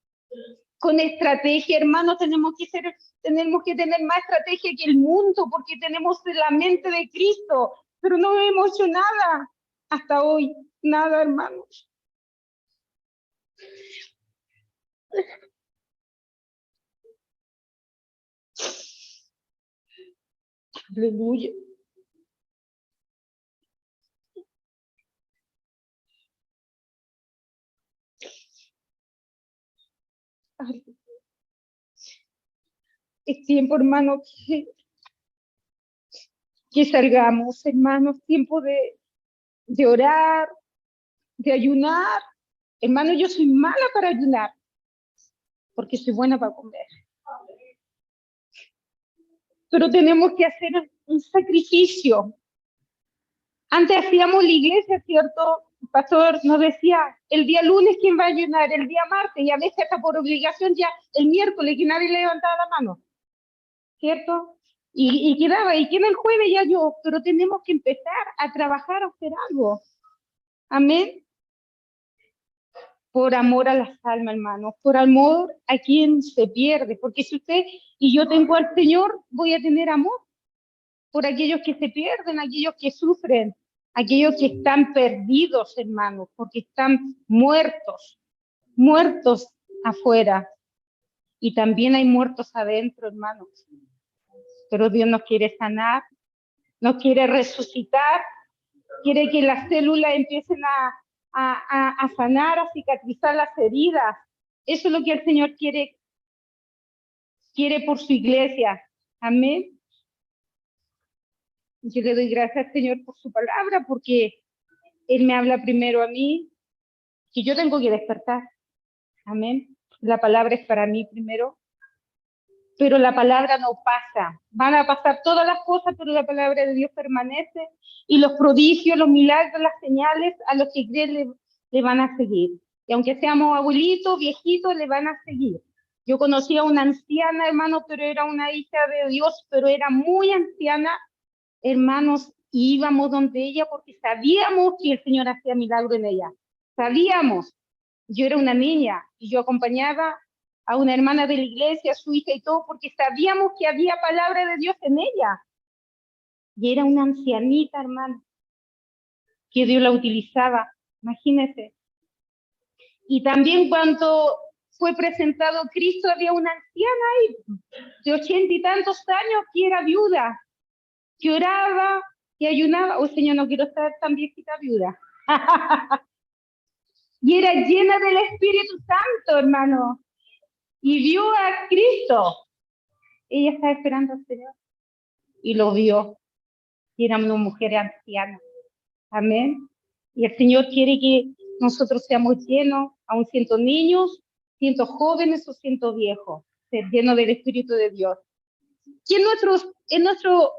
Con estrategia, hermanos, tenemos que tener más estrategia que el mundo, porque tenemos la mente de Cristo, pero no hemos hecho nada hasta hoy, nada, hermanos. Aleluya. Es tiempo, hermano, que salgamos, hermanos, tiempo de orar, de ayunar, Hermano, yo soy mala para ayunar, porque soy buena para comer. Pero tenemos que hacer un sacrificio. Antes hacíamos la iglesia, ¿cierto? El pastor nos decía, el día lunes, ¿quién va a ayunar? El día martes, y a veces hasta por obligación ya el miércoles, que nadie le levantaba la mano, ¿cierto? Y quedaba, y queda el jueves ya yo, pero tenemos que empezar a trabajar, a hacer algo. Amén. Por amor a las almas, hermanos, por amor a quien se pierde, porque si usted y yo tengo al Señor, voy a tener amor por aquellos que se pierden, aquellos que sufren, aquellos que están perdidos, hermanos, porque están muertos afuera. Y también hay muertos adentro, hermanos. Pero Dios nos quiere sanar, nos quiere resucitar, quiere que las células empiecen a sanar, a cicatrizar las heridas. Eso es lo que el Señor quiere por su iglesia. Amén. Yo le doy gracias al Señor por su palabra, porque Él me habla primero a mí, que yo tengo que despertar. Amén. La palabra es para mí primero, pero la palabra no pasa. Van a pasar todas las cosas, pero la palabra de Dios permanece, y los prodigios, los milagros, las señales a los que creen le van a seguir. Y aunque seamos abuelitos, viejitos, le van a seguir. Yo conocí a una anciana, hermano, pero era una hija de Dios, pero era muy anciana, hermanos, y íbamos donde ella porque sabíamos que el Señor hacía milagro en ella. Sabíamos. Yo era una niña y yo acompañaba a una hermana de la iglesia, a su hija y todo, porque sabíamos que había palabra de Dios en ella. Y era una ancianita, hermano, que Dios la utilizaba. Imagínense. Y también cuando fue presentado Cristo, había una anciana ahí, de 80 y tantos años, que era viuda, que oraba, que ayunaba. Oh, Señor, no quiero estar tan viejita viuda. Y era llena del Espíritu Santo, hermano. Y vio a Cristo. Ella estaba esperando al Señor. Y lo vio. Y era una mujer anciana. Amén. Y el Señor quiere que nosotros seamos llenos, aun siendo niños, siendo jóvenes o siendo viejos, ser llenos del Espíritu de Dios. ¿Quién es nuestro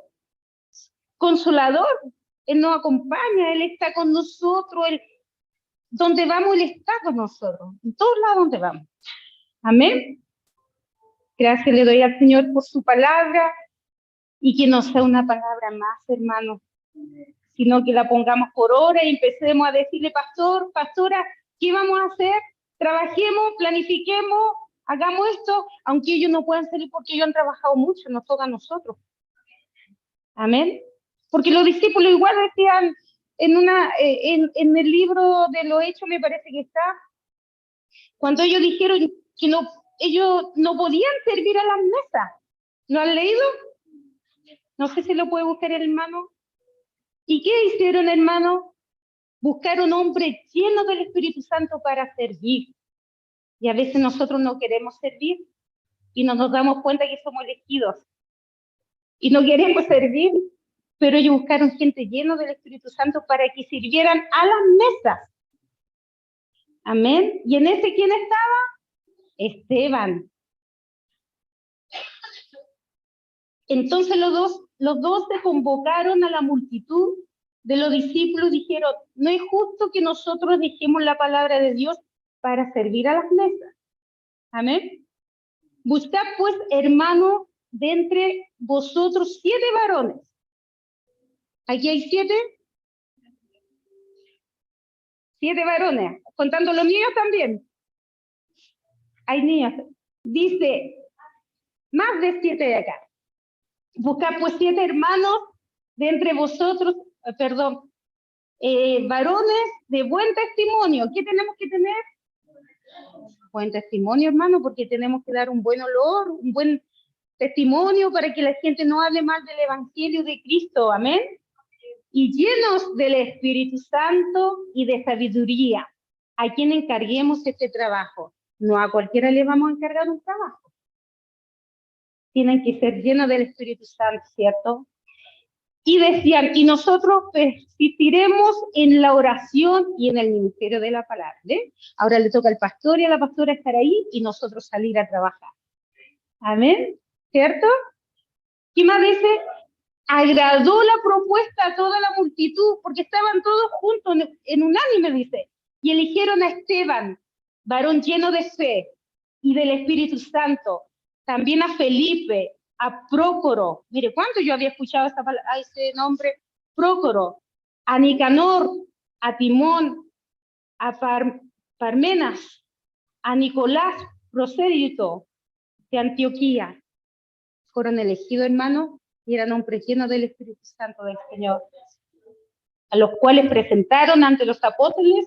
consolador? Él nos acompaña, Él está con nosotros, Él, donde vamos, Él está con nosotros, en todos lados donde vamos. Amén. Gracias le doy al Señor por su palabra, y que no sea una palabra más, hermano, sino que la pongamos por hora y empecemos a decirle, pastor, pastora, ¿qué vamos a hacer? Trabajemos, planifiquemos, hagamos esto, aunque ellos no puedan salir porque ellos han trabajado mucho, nos toca a nosotros. Amén. Porque los discípulos igual decían en el libro de los Hechos, me parece que está, cuando ellos dijeron que no, ellos no podían servir a las mesas. ¿Lo han leído? No sé si lo puede buscar el hermano. ¿Y qué hicieron, hermano? Buscaron hombres llenos del Espíritu Santo para servir. Y a veces nosotros no queremos servir y no nos damos cuenta que somos elegidos. Y no queremos servir, pero ellos buscaron gente llena del Espíritu Santo para que sirvieran a las mesas. Amén. ¿Y en ese quién estaba? Esteban. Entonces los dos se convocaron a la multitud de los discípulos, dijeron, no es justo que nosotros dejemos la palabra de Dios para servir a las mesas. Amén. Buscad pues, hermanos, de entre vosotros 7 varones. Aquí hay 7 varones, contando los niños también. Hay niños. Dice, más de 7 de acá. Buscad pues 7 hermanos de entre vosotros, varones de buen testimonio. ¿Qué tenemos que tener? Buen testimonio, hermano, porque tenemos que dar un buen olor, un buen testimonio para que la gente no hable mal del Evangelio de Cristo. Amén. Y llenos del Espíritu Santo y de sabiduría, a quien encarguemos este trabajo. No a cualquiera le vamos a encargar un trabajo. Tienen que ser llenos del Espíritu Santo, ¿cierto? Y decían, y nosotros persistiremos en la oración y en el ministerio de la palabra. ¿eh? Ahora le toca al pastor y a la pastora estar ahí y nosotros salir a trabajar. Amén, ¿cierto? ¿Qué más dice? Agradó la propuesta a toda la multitud, porque estaban todos juntos en unánime, dice, y eligieron a Esteban, varón lleno de fe y del Espíritu Santo, también a Felipe, a Prócoro, mire, ¿cuánto yo había escuchado a ese nombre? Prócoro, a Nicanor, a Timón, a Parmenas, a Nicolás, prosélito de Antioquía. Fueron elegidos, hermanos, y eran hombres llenos del Espíritu Santo del Señor, a los cuales presentaron ante los apóstoles,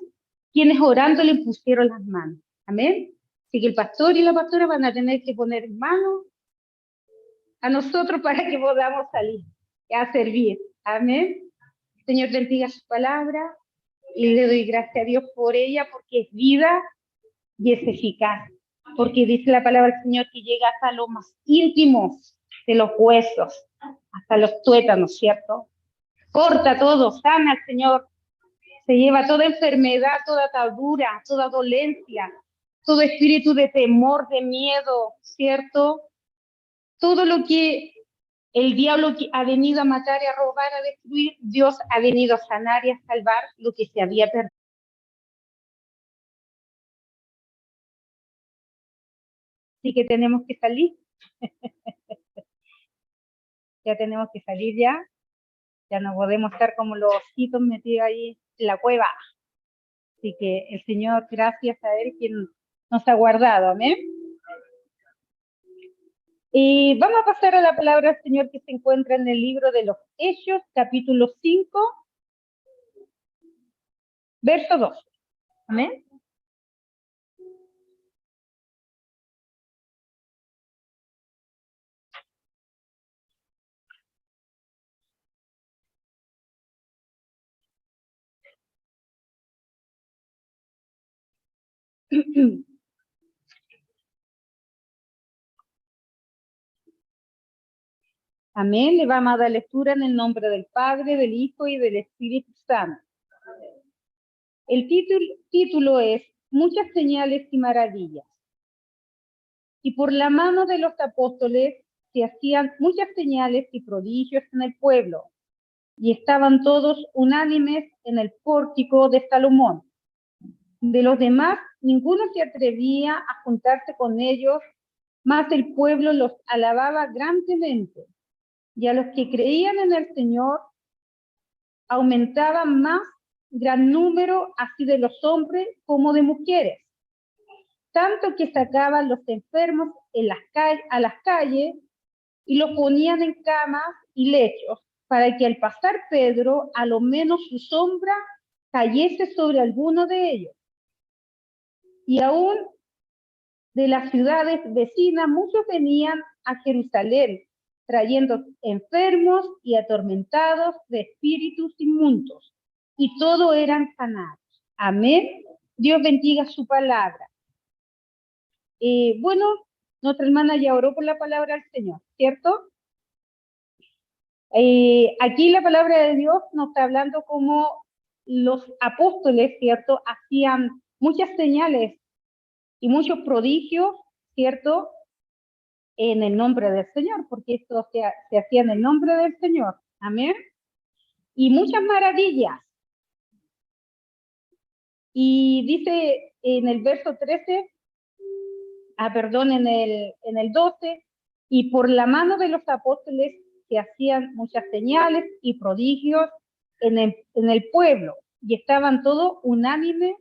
quienes orando le pusieron las manos. Amén. Así que el pastor y la pastora van a tener que poner manos a nosotros para que podamos salir a servir. Amén. Señor, bendiga su palabra y le doy gracias a Dios por ella, porque es vida y es eficaz. Porque dice la palabra del Señor que llega hasta lo más íntimo de los huesos, hasta los tuétanos, ¿cierto? Corta todo, sana el Señor. Se lleva toda enfermedad, toda atadura, toda dolencia, todo espíritu de temor, de miedo, ¿cierto? Todo lo que el diablo ha venido a matar y a robar, a destruir, Dios ha venido a sanar y a salvar lo que se había perdido. Así que tenemos que salir. Ya tenemos que salir ya. Ya no podemos estar como los ositos metidos ahí en la cueva. Así que el Señor, gracias a Él, quien nos ha guardado. Amén. Y vamos a pasar a la palabra del Señor que se encuentra en el libro de los Hechos, capítulo 5, verso 2. Amén. Amén. Le vamos a dar lectura en el nombre del Padre, del Hijo y del Espíritu Santo. El título es Muchas señales y maravillas. Y por la mano de los apóstoles se hacían muchas señales y prodigios en el pueblo, y estaban todos unánimes en el pórtico de Salomón. De los demás, ninguno se atrevía a juntarse con ellos, mas el pueblo los alababa grandemente. Y a los que creían en el Señor, aumentaban más gran número, así de los hombres como de mujeres. Tanto que sacaban los enfermos a las calles y los ponían en camas y lechos, para que al pasar Pedro, a lo menos su sombra cayese sobre alguno de ellos. Y aún de las ciudades vecinas, muchos venían a Jerusalén, trayendo enfermos y atormentados de espíritus inmundos, y todos eran sanados. Amén. Dios bendiga su palabra. Bueno, nuestra hermana ya oró por la palabra del Señor, ¿cierto? Aquí la palabra de Dios nos está hablando como los apóstoles, ¿cierto? Hacían muchas señales y muchos prodigios, ¿cierto? En el nombre del Señor, porque esto se hacía en el nombre del Señor. Amén. Y muchas maravillas. Y dice en el verso 13, en el 12, y por la mano de los apóstoles se hacían muchas señales y prodigios en el pueblo, y estaban todos unánimes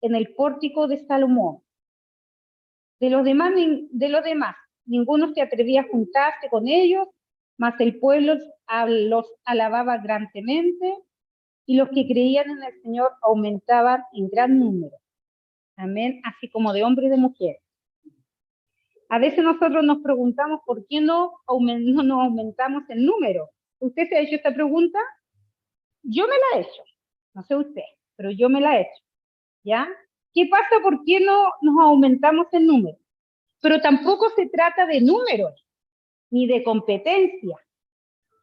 en el pórtico de Salomón. De los demás, ninguno se atrevía a juntarse con ellos, mas el pueblo los alababa grandemente, y los que creían en el Señor aumentaban en gran número. Amén, así como de hombres y de mujeres. A veces nosotros nos preguntamos por qué no nos aumentamos en número. ¿Usted se ha hecho esta pregunta? Yo me la he hecho. No sé usted, pero yo me la he hecho. ¿Ya? ¿Qué pasa? ¿Por qué no nos aumentamos en número? Pero tampoco se trata de números, ni de competencia,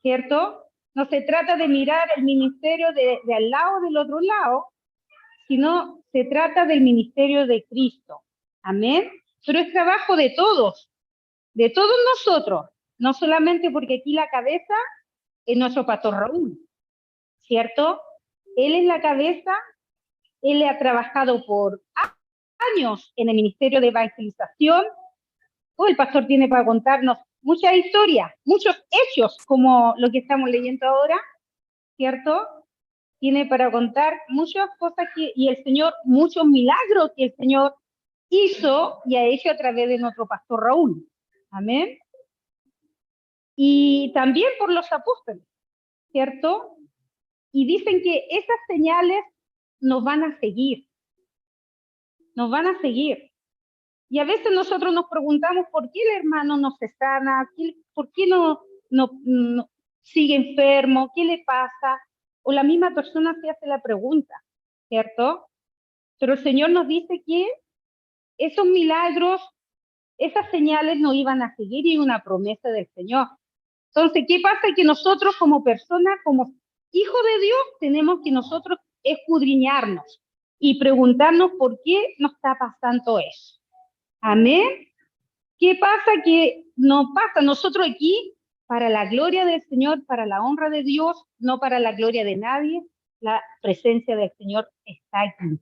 ¿cierto? No se trata de mirar el ministerio de al lado, del otro lado, sino se trata del ministerio de Cristo. Amén. Pero es trabajo de todos nosotros, no solamente porque aquí la cabeza es nuestro pastor Raúl, ¿cierto? Él es la cabeza, él ha trabajado por años en el ministerio de evangelización. El pastor tiene para contarnos muchas historias, muchos hechos, como lo que estamos leyendo ahora, ¿cierto? Tiene para contar muchas cosas y el Señor, muchos milagros que el Señor hizo y ha hecho a través de nuestro pastor Raúl. Amén. Y también por los apóstoles, ¿cierto? Y dicen que esas señales nos van a seguir. Nos van a seguir. Y a veces nosotros nos preguntamos por qué el hermano no se sana, por qué no sigue enfermo, qué le pasa. O la misma persona se hace la pregunta, ¿cierto? Pero el Señor nos dice que esos milagros, esas señales nos iban a seguir y una promesa del Señor. Entonces, ¿qué pasa? Que nosotros como personas, como hijos de Dios, tenemos que nosotros escudriñarnos y preguntarnos por qué nos está pasando eso. Amén. ¿Qué pasa? Que no pasa nosotros aquí para la gloria del Señor, para la honra de Dios, no para la gloria de nadie. La presencia del Señor está aquí.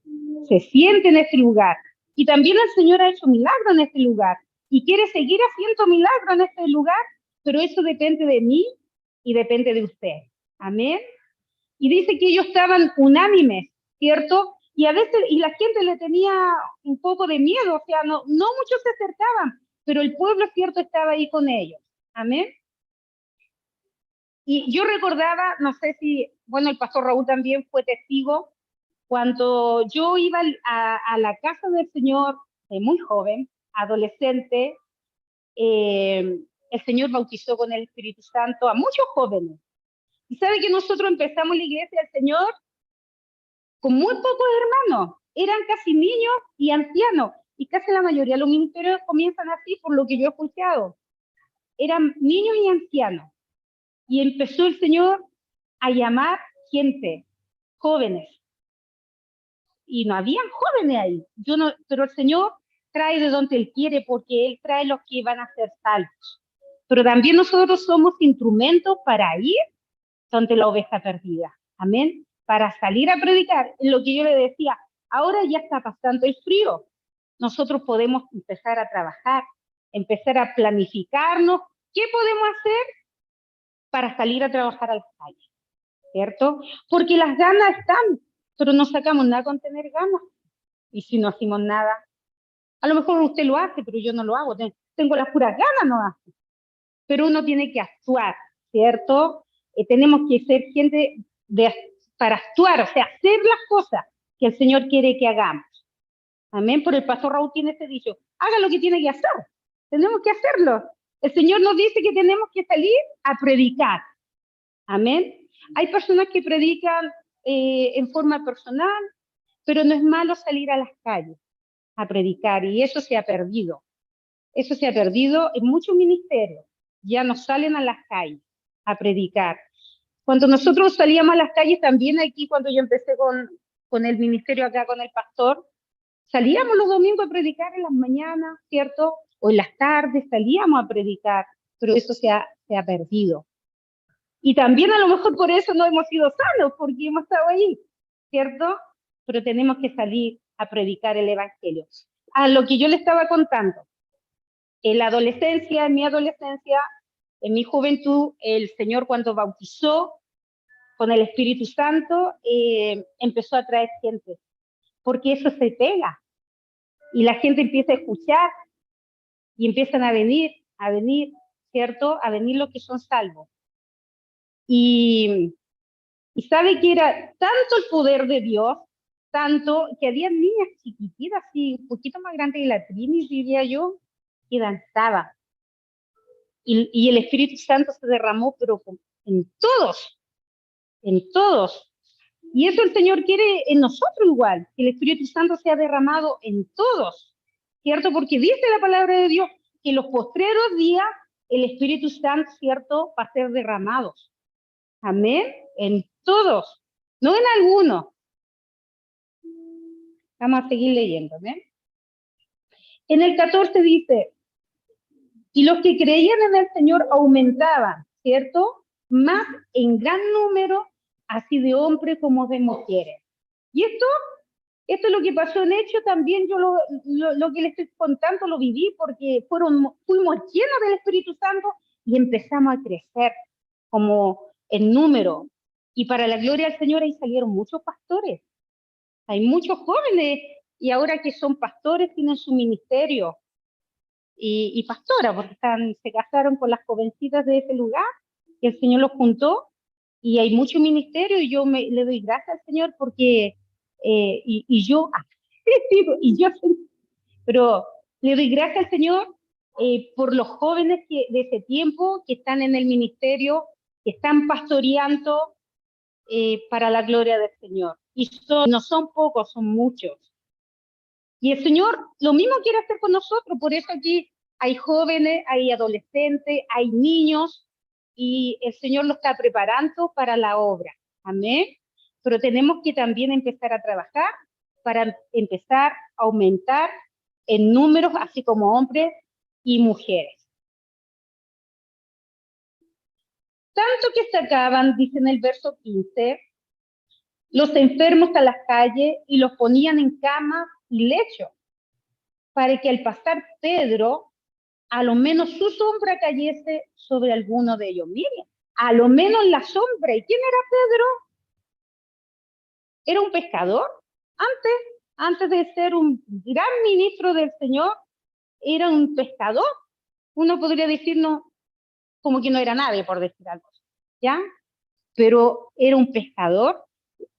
Se siente en este lugar. Y también el Señor ha hecho milagros en este lugar. Y quiere seguir haciendo milagros en este lugar, pero eso depende de mí y depende de usted. Amén. Y dice que ellos estaban unánimes, ¿cierto? Y a veces, y la gente le tenía un poco de miedo, o sea, no muchos se acercaban, pero el pueblo, cierto, estaba ahí con ellos. Amén. Y yo recordaba, no sé si, bueno, el pastor Raúl también fue testigo, cuando yo iba a la casa del Señor, muy joven, adolescente, el Señor bautizó con el Espíritu Santo a muchos jóvenes. Y sabe que nosotros empezamos la iglesia del Señor con muy pocos hermanos, eran casi niños y ancianos, y casi la mayoría de los ministerios comienzan así, por lo que yo he escuchado. Eran niños y ancianos. Y empezó el Señor a llamar gente, jóvenes. Y no habían jóvenes ahí. Pero el Señor trae de donde Él quiere, porque Él trae los que van a ser salvos. Pero también nosotros somos instrumentos para ir donde la oveja perdida. Amén. Para salir a predicar. En lo que yo le decía, ahora ya está pasando el frío. Nosotros podemos empezar a trabajar, empezar a planificarnos. ¿Qué podemos hacer para salir a trabajar a las calles? ¿Cierto? Porque las ganas están, pero no sacamos nada con tener ganas. Y si no hacemos nada, a lo mejor usted lo hace, pero yo no lo hago. Tengo las puras ganas, no hace. Pero uno tiene que actuar, ¿cierto? Tenemos que ser gente para actuar, o sea, hacer las cosas que el Señor quiere que hagamos. Amén. Por el pastor Raúl tiene ese dicho, haga lo que tiene que hacer. Tenemos que hacerlo. El Señor nos dice que tenemos que salir a predicar. Amén. Hay personas que predican en forma personal, pero no es malo salir a las calles a predicar, y eso se ha perdido. Eso se ha perdido en muchos ministerios. Ya no salen a las calles a predicar. Cuando nosotros salíamos a las calles, también aquí cuando yo empecé con el ministerio acá, con el pastor, salíamos los domingos a predicar en las mañanas, ¿cierto? O en las tardes salíamos a predicar, pero eso se ha perdido. Y también a lo mejor por eso no hemos sido sanos, porque hemos estado ahí, ¿cierto? Pero tenemos que salir a predicar el evangelio. A lo que yo le estaba contando, en la adolescencia, en mi adolescencia, en mi juventud, el Señor cuando bautizó con el Espíritu Santo, empezó a traer gente, porque eso se pega, y la gente empieza a escuchar, y empiezan a venir, ¿cierto? A venir los que son salvos. Y sabe que era tanto el poder de Dios, tanto que había niñas chiquititas, así, un poquito más grandes que la Trini, diría yo, que danzaban. Y el Espíritu Santo se derramó, pero en todos. Y eso el Señor quiere en nosotros igual, que el Espíritu Santo sea derramado en todos, ¿cierto? Porque dice la palabra de Dios que en los postreros días el Espíritu Santo, ¿cierto?, va a ser derramado. Amén. En todos, no en algunos. Vamos a seguir leyendo, ¿ven? En el 14 dice, y los que creían en el Señor aumentaban, ¿cierto? Más en gran número, así de hombres como de mujeres. Y esto es lo que pasó en Hechos, también yo lo que les estoy contando lo viví porque fuimos llenos del Espíritu Santo y empezamos a crecer como en número. Y para la gloria del Señor ahí salieron muchos pastores. Hay muchos jóvenes y ahora que son pastores tienen su ministerio y pastora, porque se casaron con las jovencitas de ese lugar, que el Señor los juntó, y hay mucho ministerio, y yo le doy gracias al Señor porque, pero le doy gracias al Señor por los jóvenes de ese tiempo que están en el ministerio, que están pastoreando para la gloria del Señor. Y no son pocos, son muchos. Y el Señor lo mismo quiere hacer con nosotros, por eso aquí hay jóvenes, hay adolescentes, hay niños, y el Señor los está preparando para la obra. Amén. Pero tenemos que también empezar a trabajar para empezar a aumentar en números, así como hombres y mujeres. Tanto que sacaban, dice en el verso 15, los enfermos a las calles y los ponían en camas y lechos, para que al pasar Pedro, a lo menos su sombra cayese sobre alguno de ellos. Miren, a lo menos la sombra. ¿Y quién era Pedro? Era un pescador. Antes de ser un gran ministro del Señor, era un pescador. Uno podría decirnos como que no era nadie, por decir algo, ¿ya? Pero era un pescador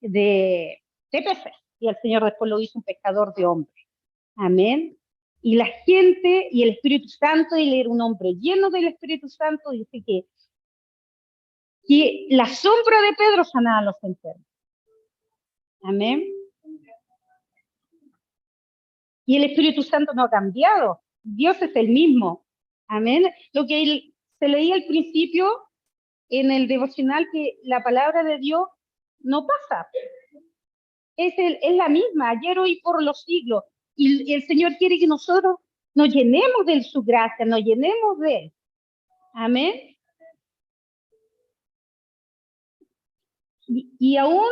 de peces. Y el Señor después lo hizo un pescador de hombres. Amén. Y la gente y el Espíritu Santo, él era un hombre lleno del Espíritu Santo, dice que la sombra de Pedro sanaba a los enfermos. Amén. Y el Espíritu Santo no ha cambiado. Dios es el mismo. Amén. Lo que se leía al principio en el devocional, que la palabra de Dios no pasa. Es la misma, ayer, hoy, por los siglos. Y el Señor quiere que nosotros nos llenemos de su gracia, nos llenemos de Él. Amén. Y aún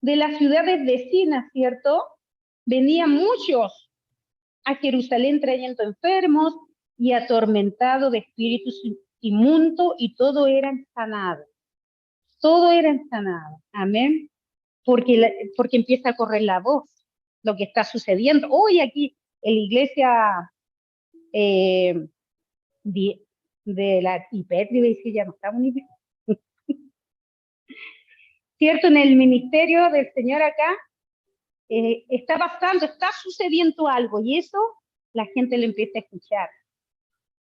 de las ciudades vecinas, ¿cierto? Venían muchos a Jerusalén trayendo enfermos y atormentados de espíritus inmundos, y todo era sanado. Todo era sanado. Amén. Porque empieza a correr la voz, lo que está sucediendo. Hoy aquí en la iglesia de la Hipertribe, que ya no estamos ni... ¿Cierto? En el ministerio del Señor acá, está pasando, está sucediendo algo, y eso la gente lo empieza a escuchar.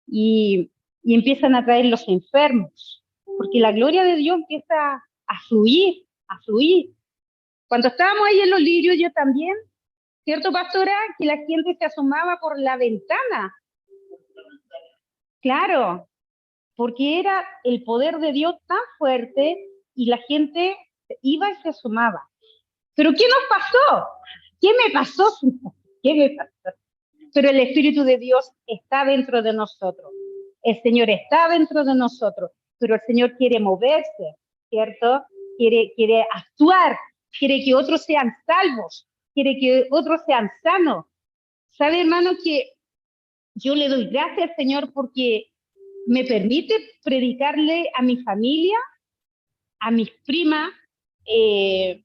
Y empiezan a traer los enfermos, porque la gloria de Dios empieza a fluir, a fluir. Cuando estábamos ahí en los lirios, yo también, ¿cierto, pastora? Que la gente se asomaba por la ventana. Claro, porque era el poder de Dios tan fuerte y la gente iba y se asomaba. ¿Pero qué nos pasó? ¿Qué me pasó? ¿Qué me pasó? Pero el Espíritu de Dios está dentro de nosotros. El Señor está dentro de nosotros, pero el Señor quiere moverse, ¿cierto? Quiere actuar, quiere que otros sean salvos, quiere que otros sean sanos. ¿Sabe, hermano, que yo le doy gracias al Señor porque me permite predicarle a mi familia, a mis primas? El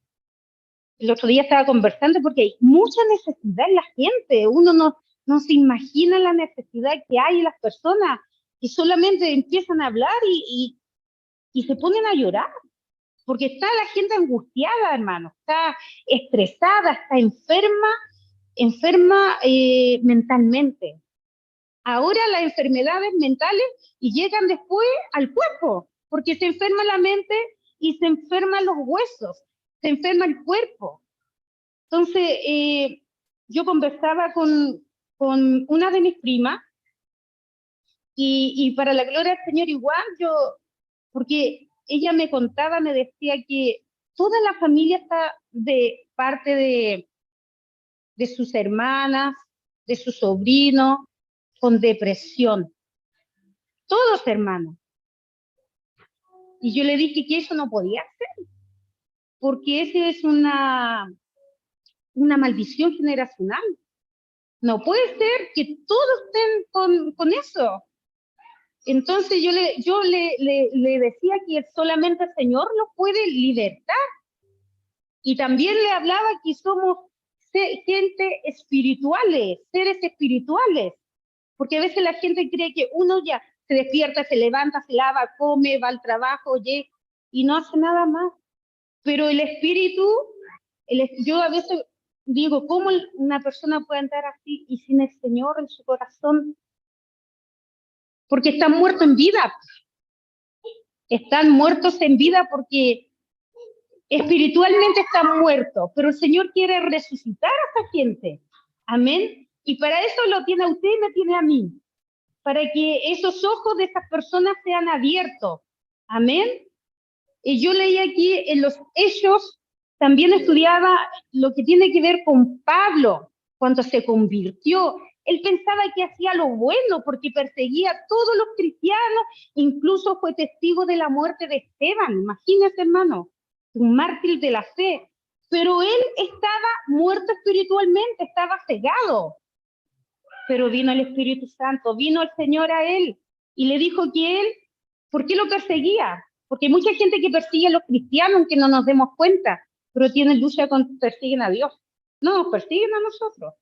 otro día estaba conversando porque hay mucha necesidad en la gente. Uno no se imagina la necesidad que hay en las personas, que solamente empiezan a hablar y se ponen a llorar, porque está la gente angustiada, hermano, está estresada, está enferma mentalmente. Ahora las enfermedades mentales y llegan después al cuerpo, porque se enferma la mente y se enferman los huesos, se enferma el cuerpo. Entonces, yo conversaba con una de mis primas, y para la gloria del Señor igual, porque ella me contaba, me decía que toda la familia está de parte de sus hermanas, de sus sobrinos, con depresión. Todos hermanos. Y yo le dije que eso no podía ser, porque esa es una maldición generacional. No puede ser que todos estén con eso. Entonces yo le decía que solamente el Señor los puede libertar. Y también le hablaba que somos gente espirituales, seres espirituales. Porque a veces la gente cree que uno ya se despierta, se levanta, se lava, come, va al trabajo, oye, y no hace nada más. Pero el espíritu, yo a veces digo, ¿cómo una persona puede andar así y sin el Señor en su corazón? Porque están muertos en vida. Están muertos en vida porque espiritualmente están muertos, pero el Señor quiere resucitar a esa gente. Amén. Y para eso lo tiene a usted y me tiene a mí. Para que esos ojos de esas personas sean abiertos. Amén. Y yo leí aquí en los Hechos, también estudiaba lo que tiene que ver con Pablo, cuando se convirtió. Él pensaba que hacía lo bueno porque perseguía a todos los cristianos, incluso fue testigo de la muerte de Esteban. Imagínese, hermano, un mártir de la fe. Pero él estaba muerto espiritualmente, estaba cegado. Pero vino el Espíritu Santo, vino el Señor a él y le dijo que él, ¿por qué lo perseguía? Porque hay mucha gente que persigue a los cristianos, aunque no nos demos cuenta, pero tienen lucha con, persiguen a Dios. No, nos persiguen a nosotros,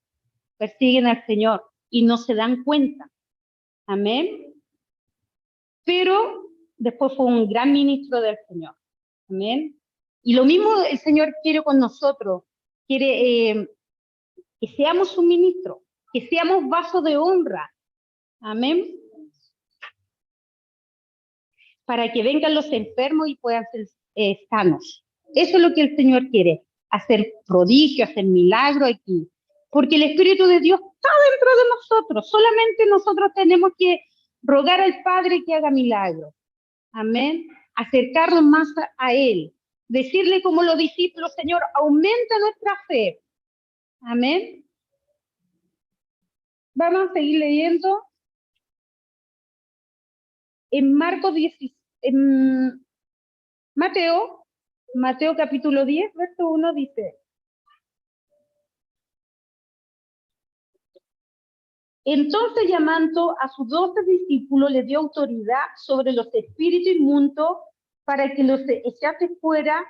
persiguen al Señor y no se dan cuenta. Amén. Pero después fue un gran ministro del Señor. Amén. Y lo mismo el Señor quiere con nosotros, quiere que seamos un ministro, que seamos vasos de honra. Amén. Para que vengan los enfermos y puedan ser sanos. Eso es lo que el Señor quiere, hacer prodigios, hacer milagros aquí. Porque el Espíritu de Dios está dentro de nosotros. Solamente nosotros tenemos que rogar al Padre que haga milagros. Amén. Acercarnos más a Él. Decirle como los discípulos, Señor, aumenta nuestra fe. Amén. Vamos a seguir leyendo. En Marcos 16, en Mateo capítulo 10, verso 1 dice: entonces llamando a sus 12 discípulos, les dio autoridad sobre los espíritus inmundos para que los echase fuera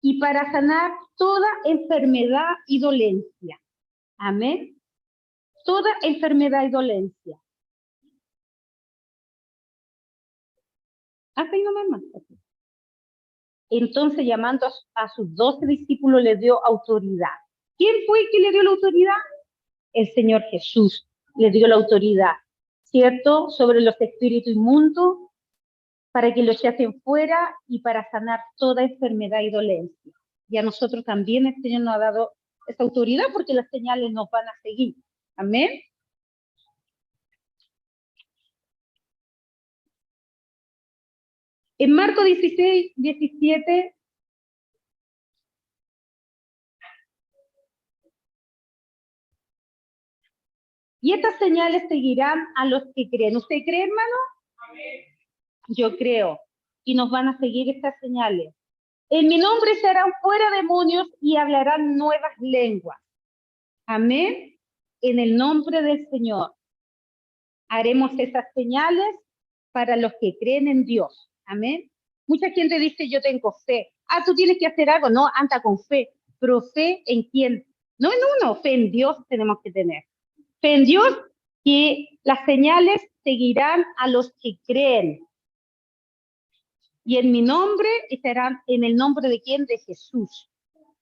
y para sanar toda enfermedad y dolencia. Amén. Toda enfermedad y dolencia. Así nomás más. Entonces, llamando a sus 12 discípulos, les dio autoridad. ¿Quién fue el que le dio la autoridad? El Señor Jesús le dio la autoridad, ¿cierto? Sobre los espíritus inmundos, para que los echasen fuera y para sanar toda enfermedad y dolencia. Y a nosotros también el Señor nos ha dado esa autoridad porque las señales nos van a seguir. Amén. En Marcos 16, 17, y estas señales seguirán a los que creen. ¿Usted cree, hermano? Amén. Yo creo. Y nos van a seguir estas señales. En mi nombre serán fuera demonios y hablarán nuevas lenguas. Amén. En el nombre del Señor. Haremos esas señales para los que creen en Dios. Amén. Mucha gente dice, yo tengo fe. Ah, tú tienes que hacer algo. No, anda con fe. Pero fe en quién. No en uno, fe en Dios tenemos que tener. Fe en Dios, que las señales seguirán a los que creen. Y en mi nombre estarán, ¿en el nombre de quién? De Jesús.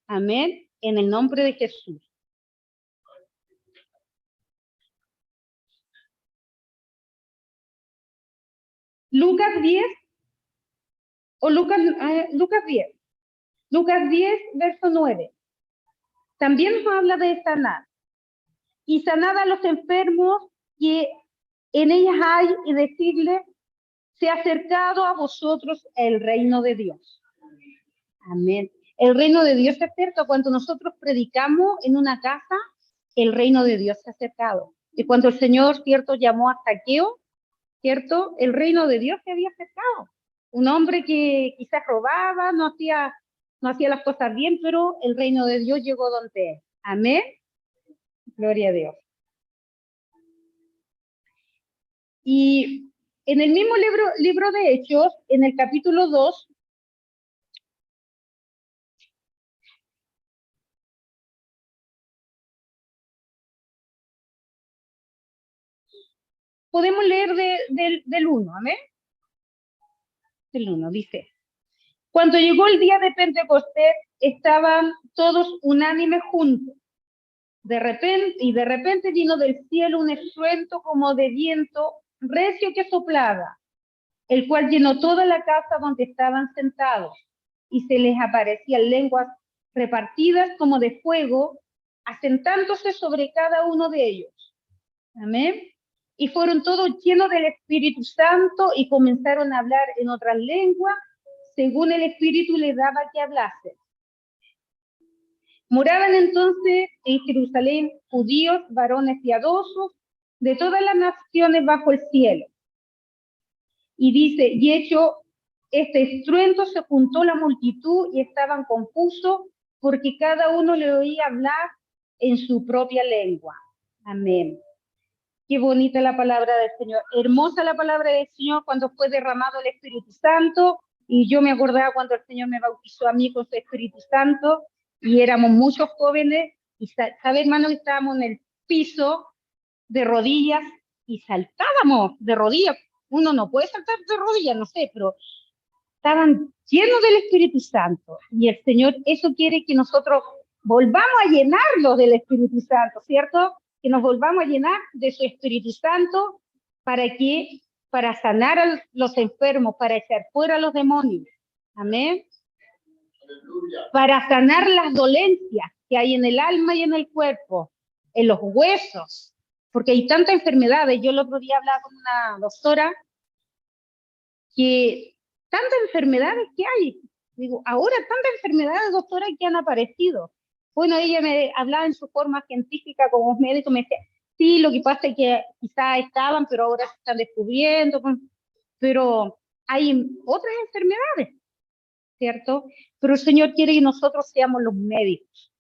Amén. En el nombre de Jesús. Lucas 10, o Lucas 10. Lucas 10, verso 9. También nos habla de sanar. Y sanar a los enfermos que en ellas hay y decirle, se ha acercado a vosotros el reino de Dios. Amén. El reino de Dios se acerca cuando nosotros predicamos en una casa, el reino de Dios se ha acercado. Y cuando el Señor, cierto, llamó a Zaqueo, cierto, el reino de Dios se había acercado. Un hombre que quizás robaba, no hacía las cosas bien, pero el reino de Dios llegó donde es. Amén. Gloria a Dios. Y en el mismo libro de Hechos, en el capítulo 2, podemos leer del 1, amén. Del 1, dice: cuando llegó el día de Pentecostés, estaban todos unánimes juntos. De repente vino del cielo un estruendo como de viento recio que soplaba, el cual llenó toda la casa donde estaban sentados, y se les aparecían lenguas repartidas como de fuego, asentándose sobre cada uno de ellos. Amén. Y fueron todos llenos del Espíritu Santo y comenzaron a hablar en otras lenguas, según el Espíritu les daba que hablasen. Moraban entonces en Jerusalén judíos, varones piadosos, de todas las naciones bajo el cielo. Y dice, y hecho este estruendo, se juntó la multitud y estaban confusos, porque cada uno le oía hablar en su propia lengua. Amén. Qué bonita la palabra del Señor. Hermosa la palabra del Señor cuando fue derramado el Espíritu Santo. Y yo me acordaba cuando el Señor me bautizó a mí con su Espíritu Santo. Y éramos muchos jóvenes. Y sabe, hermano, que estábamos en el piso de rodillas y saltábamos de rodillas. Uno no puede saltar de rodillas, no sé, pero estaban llenos del Espíritu Santo. Y el Señor eso quiere que nosotros volvamos a llenarlo del Espíritu Santo, ¿cierto? Que nos volvamos a llenar de su Espíritu Santo para sanar a los enfermos, para echar fuera a los demonios. Amén. Aleluya. Para sanar las dolencias que hay en el alma y en el cuerpo, en los huesos, porque hay tantas enfermedades. Yo el otro día hablaba con una doctora que tantas enfermedades que hay. Digo, ahora tantas enfermedades, doctora, que han aparecido. Bueno, ella me hablaba en su forma científica como médico, me decía, sí, lo que pasa es que quizás estaban, pero ahora se están descubriendo, pero hay otras enfermedades, ¿cierto? Pero el Señor quiere que nosotros seamos los médicos,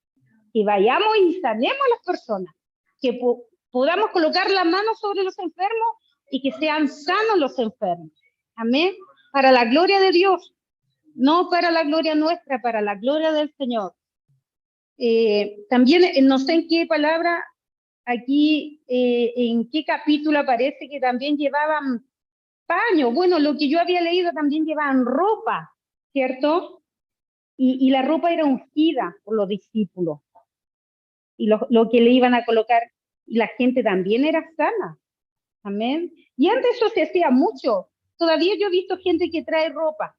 que vayamos y sanemos a las personas, que podamos colocar la mano sobre los enfermos y que sean sanos los enfermos. Amén. Para la gloria de Dios, no para la gloria nuestra, para la gloria del Señor. También, no sé en qué palabra, aquí, en qué capítulo aparece que también llevaban paño. Bueno, lo que yo había leído también llevaban ropa, ¿cierto? Y la ropa era ungida por los discípulos. Y lo que le iban a colocar, y la gente también era sana. Amén. Y antes eso se hacía mucho. Todavía yo he visto gente que trae ropa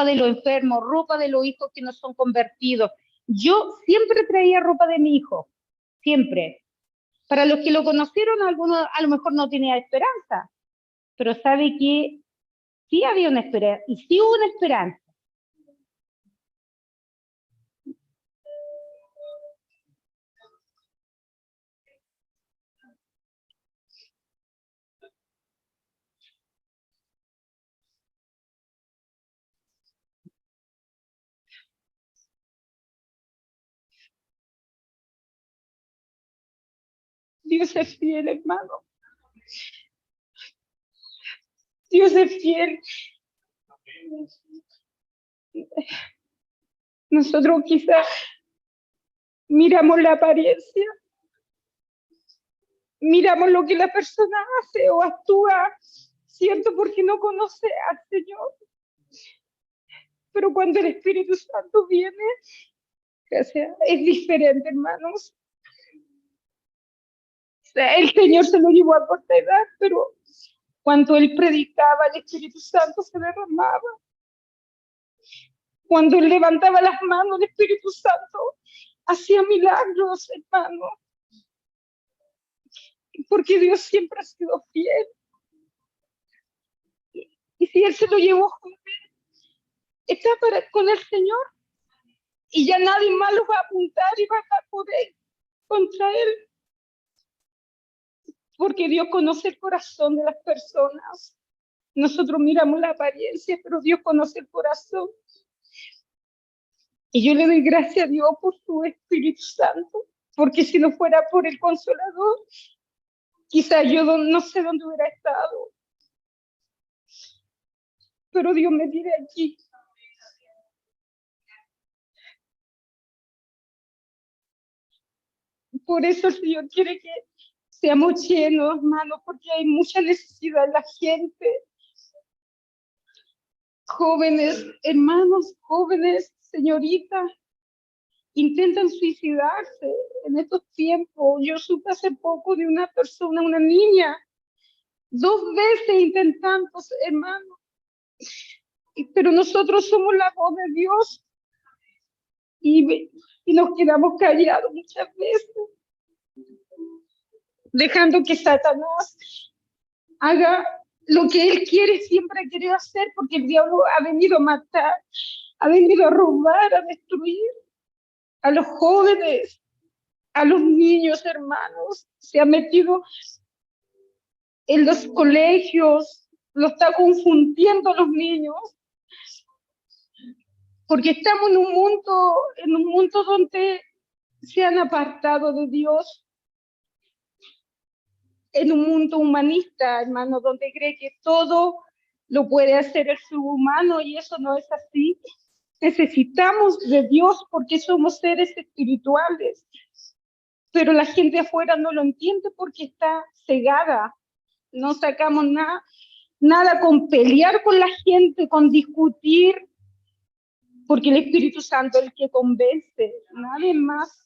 de los enfermos, ropa de los hijos que no son convertidos. Yo siempre traía ropa de mi hijo, siempre. Para los que lo conocieron, algunos a lo mejor no tenía esperanza, pero sabe que sí había una esperanza, y sí hubo una esperanza. Dios es fiel, hermano. Dios es fiel. Nosotros quizás miramos la apariencia, miramos lo que la persona hace o actúa, ¿cierto? Porque no conoce al Señor. Pero cuando el Espíritu Santo viene, o sea, es diferente, hermanos. O sea, el Señor se lo llevó a corta edad, pero cuando Él predicaba, el Espíritu Santo se derramaba. Cuando Él levantaba las manos, el Espíritu Santo hacía milagros, hermano. Porque Dios siempre ha sido fiel. Y si él se lo llevó joven, está con el Señor. Y ya nadie más lo va a apuntar y va a poder contra él. Porque Dios conoce el corazón de las personas. Nosotros miramos la apariencia, pero Dios conoce el corazón. Y yo le doy gracias a Dios por su Espíritu Santo, porque si no fuera por el Consolador, quizás yo no sé dónde hubiera estado. Pero Dios me tiene aquí. Por eso el Señor quiere que seamos llenos, hermanos, porque hay mucha necesidad en la gente. Jóvenes, hermanos, jóvenes, señoritas, intentan suicidarse en estos tiempos. Yo supe hace poco de una persona, una niña, 2 veces intentando, hermanos. Pero nosotros somos la voz de Dios y nos quedamos callados muchas veces, dejando que Satanás haga lo que él quiere, siempre ha querido hacer, porque el diablo ha venido a matar, ha venido a robar, a destruir a los jóvenes, a los niños, hermanos. Se ha metido en los colegios, lo está confundiendo a los niños, porque estamos en un mundo donde se han apartado de Dios, en un mundo humanista, hermano, donde cree que todo lo puede hacer el ser humano, y eso no es así. Necesitamos de Dios porque somos seres espirituales, pero la gente afuera no lo entiende porque está cegada. No sacamos nada con pelear con la gente, con discutir, porque el Espíritu Santo es el que convence, nadie más.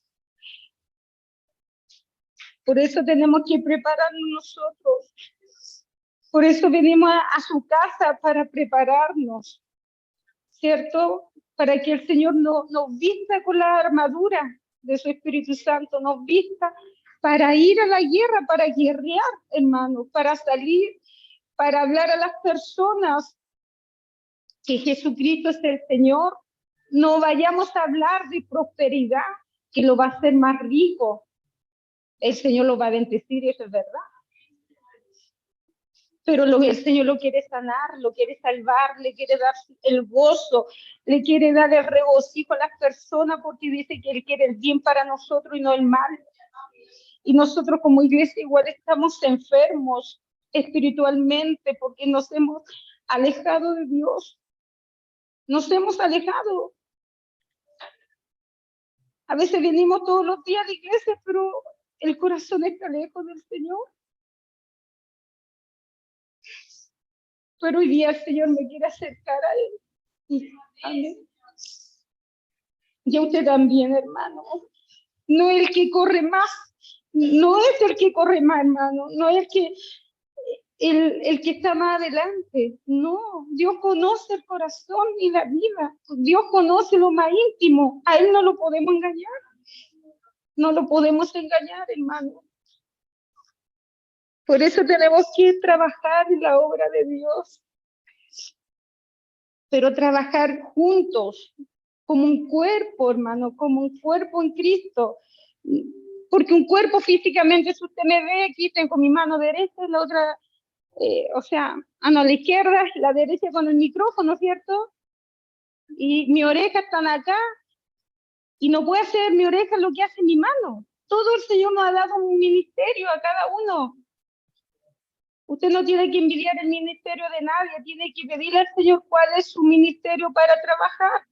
Por eso tenemos que prepararnos nosotros. Por eso venimos a su casa, para prepararnos, ¿cierto? Para que el Señor nos vista con la armadura de su Espíritu Santo, nos vista para ir a la guerra, para guerrear, hermanos, para salir, para hablar a las personas que Jesucristo es el Señor. No vayamos a hablar de prosperidad, que lo va a hacer más rico. El Señor lo va a bendecir, y eso es verdad. Pero el Señor lo quiere sanar, lo quiere salvar, le quiere dar el gozo, le quiere dar el regocijo a las personas, porque dice que Él quiere el bien para nosotros y no el mal. Y nosotros como iglesia igual estamos enfermos espiritualmente, porque nos hemos alejado de Dios. Nos hemos alejado. A veces venimos todos los días a la iglesia, pero el corazón está lejos del Señor. Pero hoy día el Señor me quiere acercar a Él. Amén. Y a usted también, hermano. No es el que corre más, no es el que corre más, hermano, no es el que está más adelante. No, Dios conoce el corazón y la vida. Dios conoce lo más íntimo. A Él no lo podemos engañar. No lo podemos engañar, hermano. Por eso tenemos que trabajar en la obra de Dios, pero trabajar juntos, como un cuerpo, hermano, como un cuerpo en Cristo. Porque un cuerpo físicamente, si usted me ve, aquí tengo mi mano derecha, la otra, o sea, a la izquierda, la derecha con el micrófono, ¿cierto? Y mi oreja están acá, y no puede hacer mi oreja lo que hace mi mano. Todo el Señor nos ha dado un ministerio a cada uno. Usted no tiene que envidiar el ministerio de nadie, tiene que pedirle al Señor cuál es su ministerio para trabajar.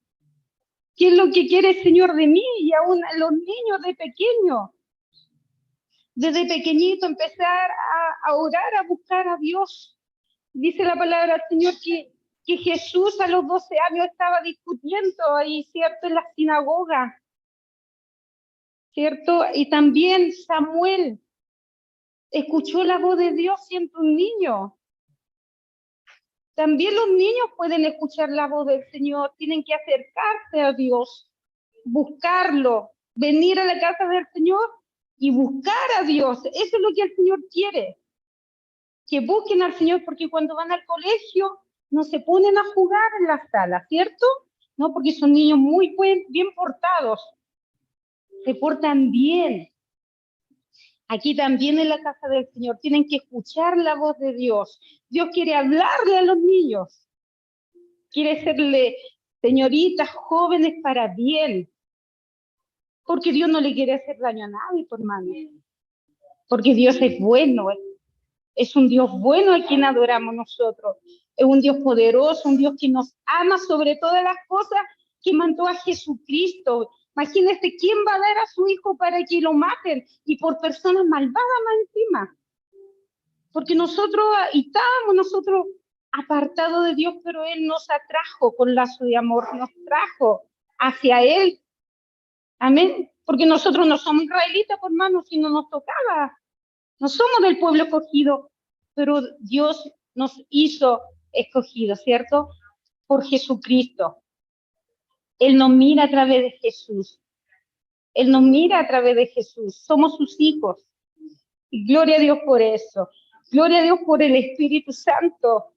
¿Qué es lo que quiere el Señor de mí? Y aún los niños de pequeño, desde pequeñito, empezar a orar, a buscar a Dios. Dice la palabra del Señor que Jesús a los 12 años estaba discutiendo ahí, ¿cierto? En la sinagoga, ¿cierto? Y también Samuel escuchó la voz de Dios siendo un niño. También los niños pueden escuchar la voz del Señor, tienen que acercarse a Dios, buscarlo, venir a la casa del Señor y buscar a Dios. Eso es lo que el Señor quiere, que busquen al Señor, porque cuando van al colegio no se ponen a jugar en la sala, ¿cierto? No, porque son niños muy bien portados, se portan bien. Aquí también en la casa del Señor tienen que escuchar la voz de Dios. Dios quiere hablarle a los niños, quiere serle señoritas jóvenes para bien, porque Dios no le quiere hacer daño a nadie, por hermano, porque Dios es bueno, es un Dios bueno a quien adoramos nosotros, es un Dios poderoso, un Dios que nos ama sobre todas las cosas, que mandó a Jesucristo. Imagínense, ¿quién va a dar a su hijo para que lo maten? Y por personas malvadas más encima. Porque nosotros, y estábamos nosotros apartados de Dios, pero Él nos atrajo con lazo de amor, nos trajo hacia Él. Amén. Porque nosotros no somos israelitas, por hermanos, si no nos tocaba. No somos del pueblo escogido, pero Dios nos hizo escogidos, ¿cierto? Por Jesucristo. Él nos mira a través de Jesús. Él nos mira a través de Jesús. Somos sus hijos. Y gloria a Dios por eso. Gloria a Dios por el Espíritu Santo,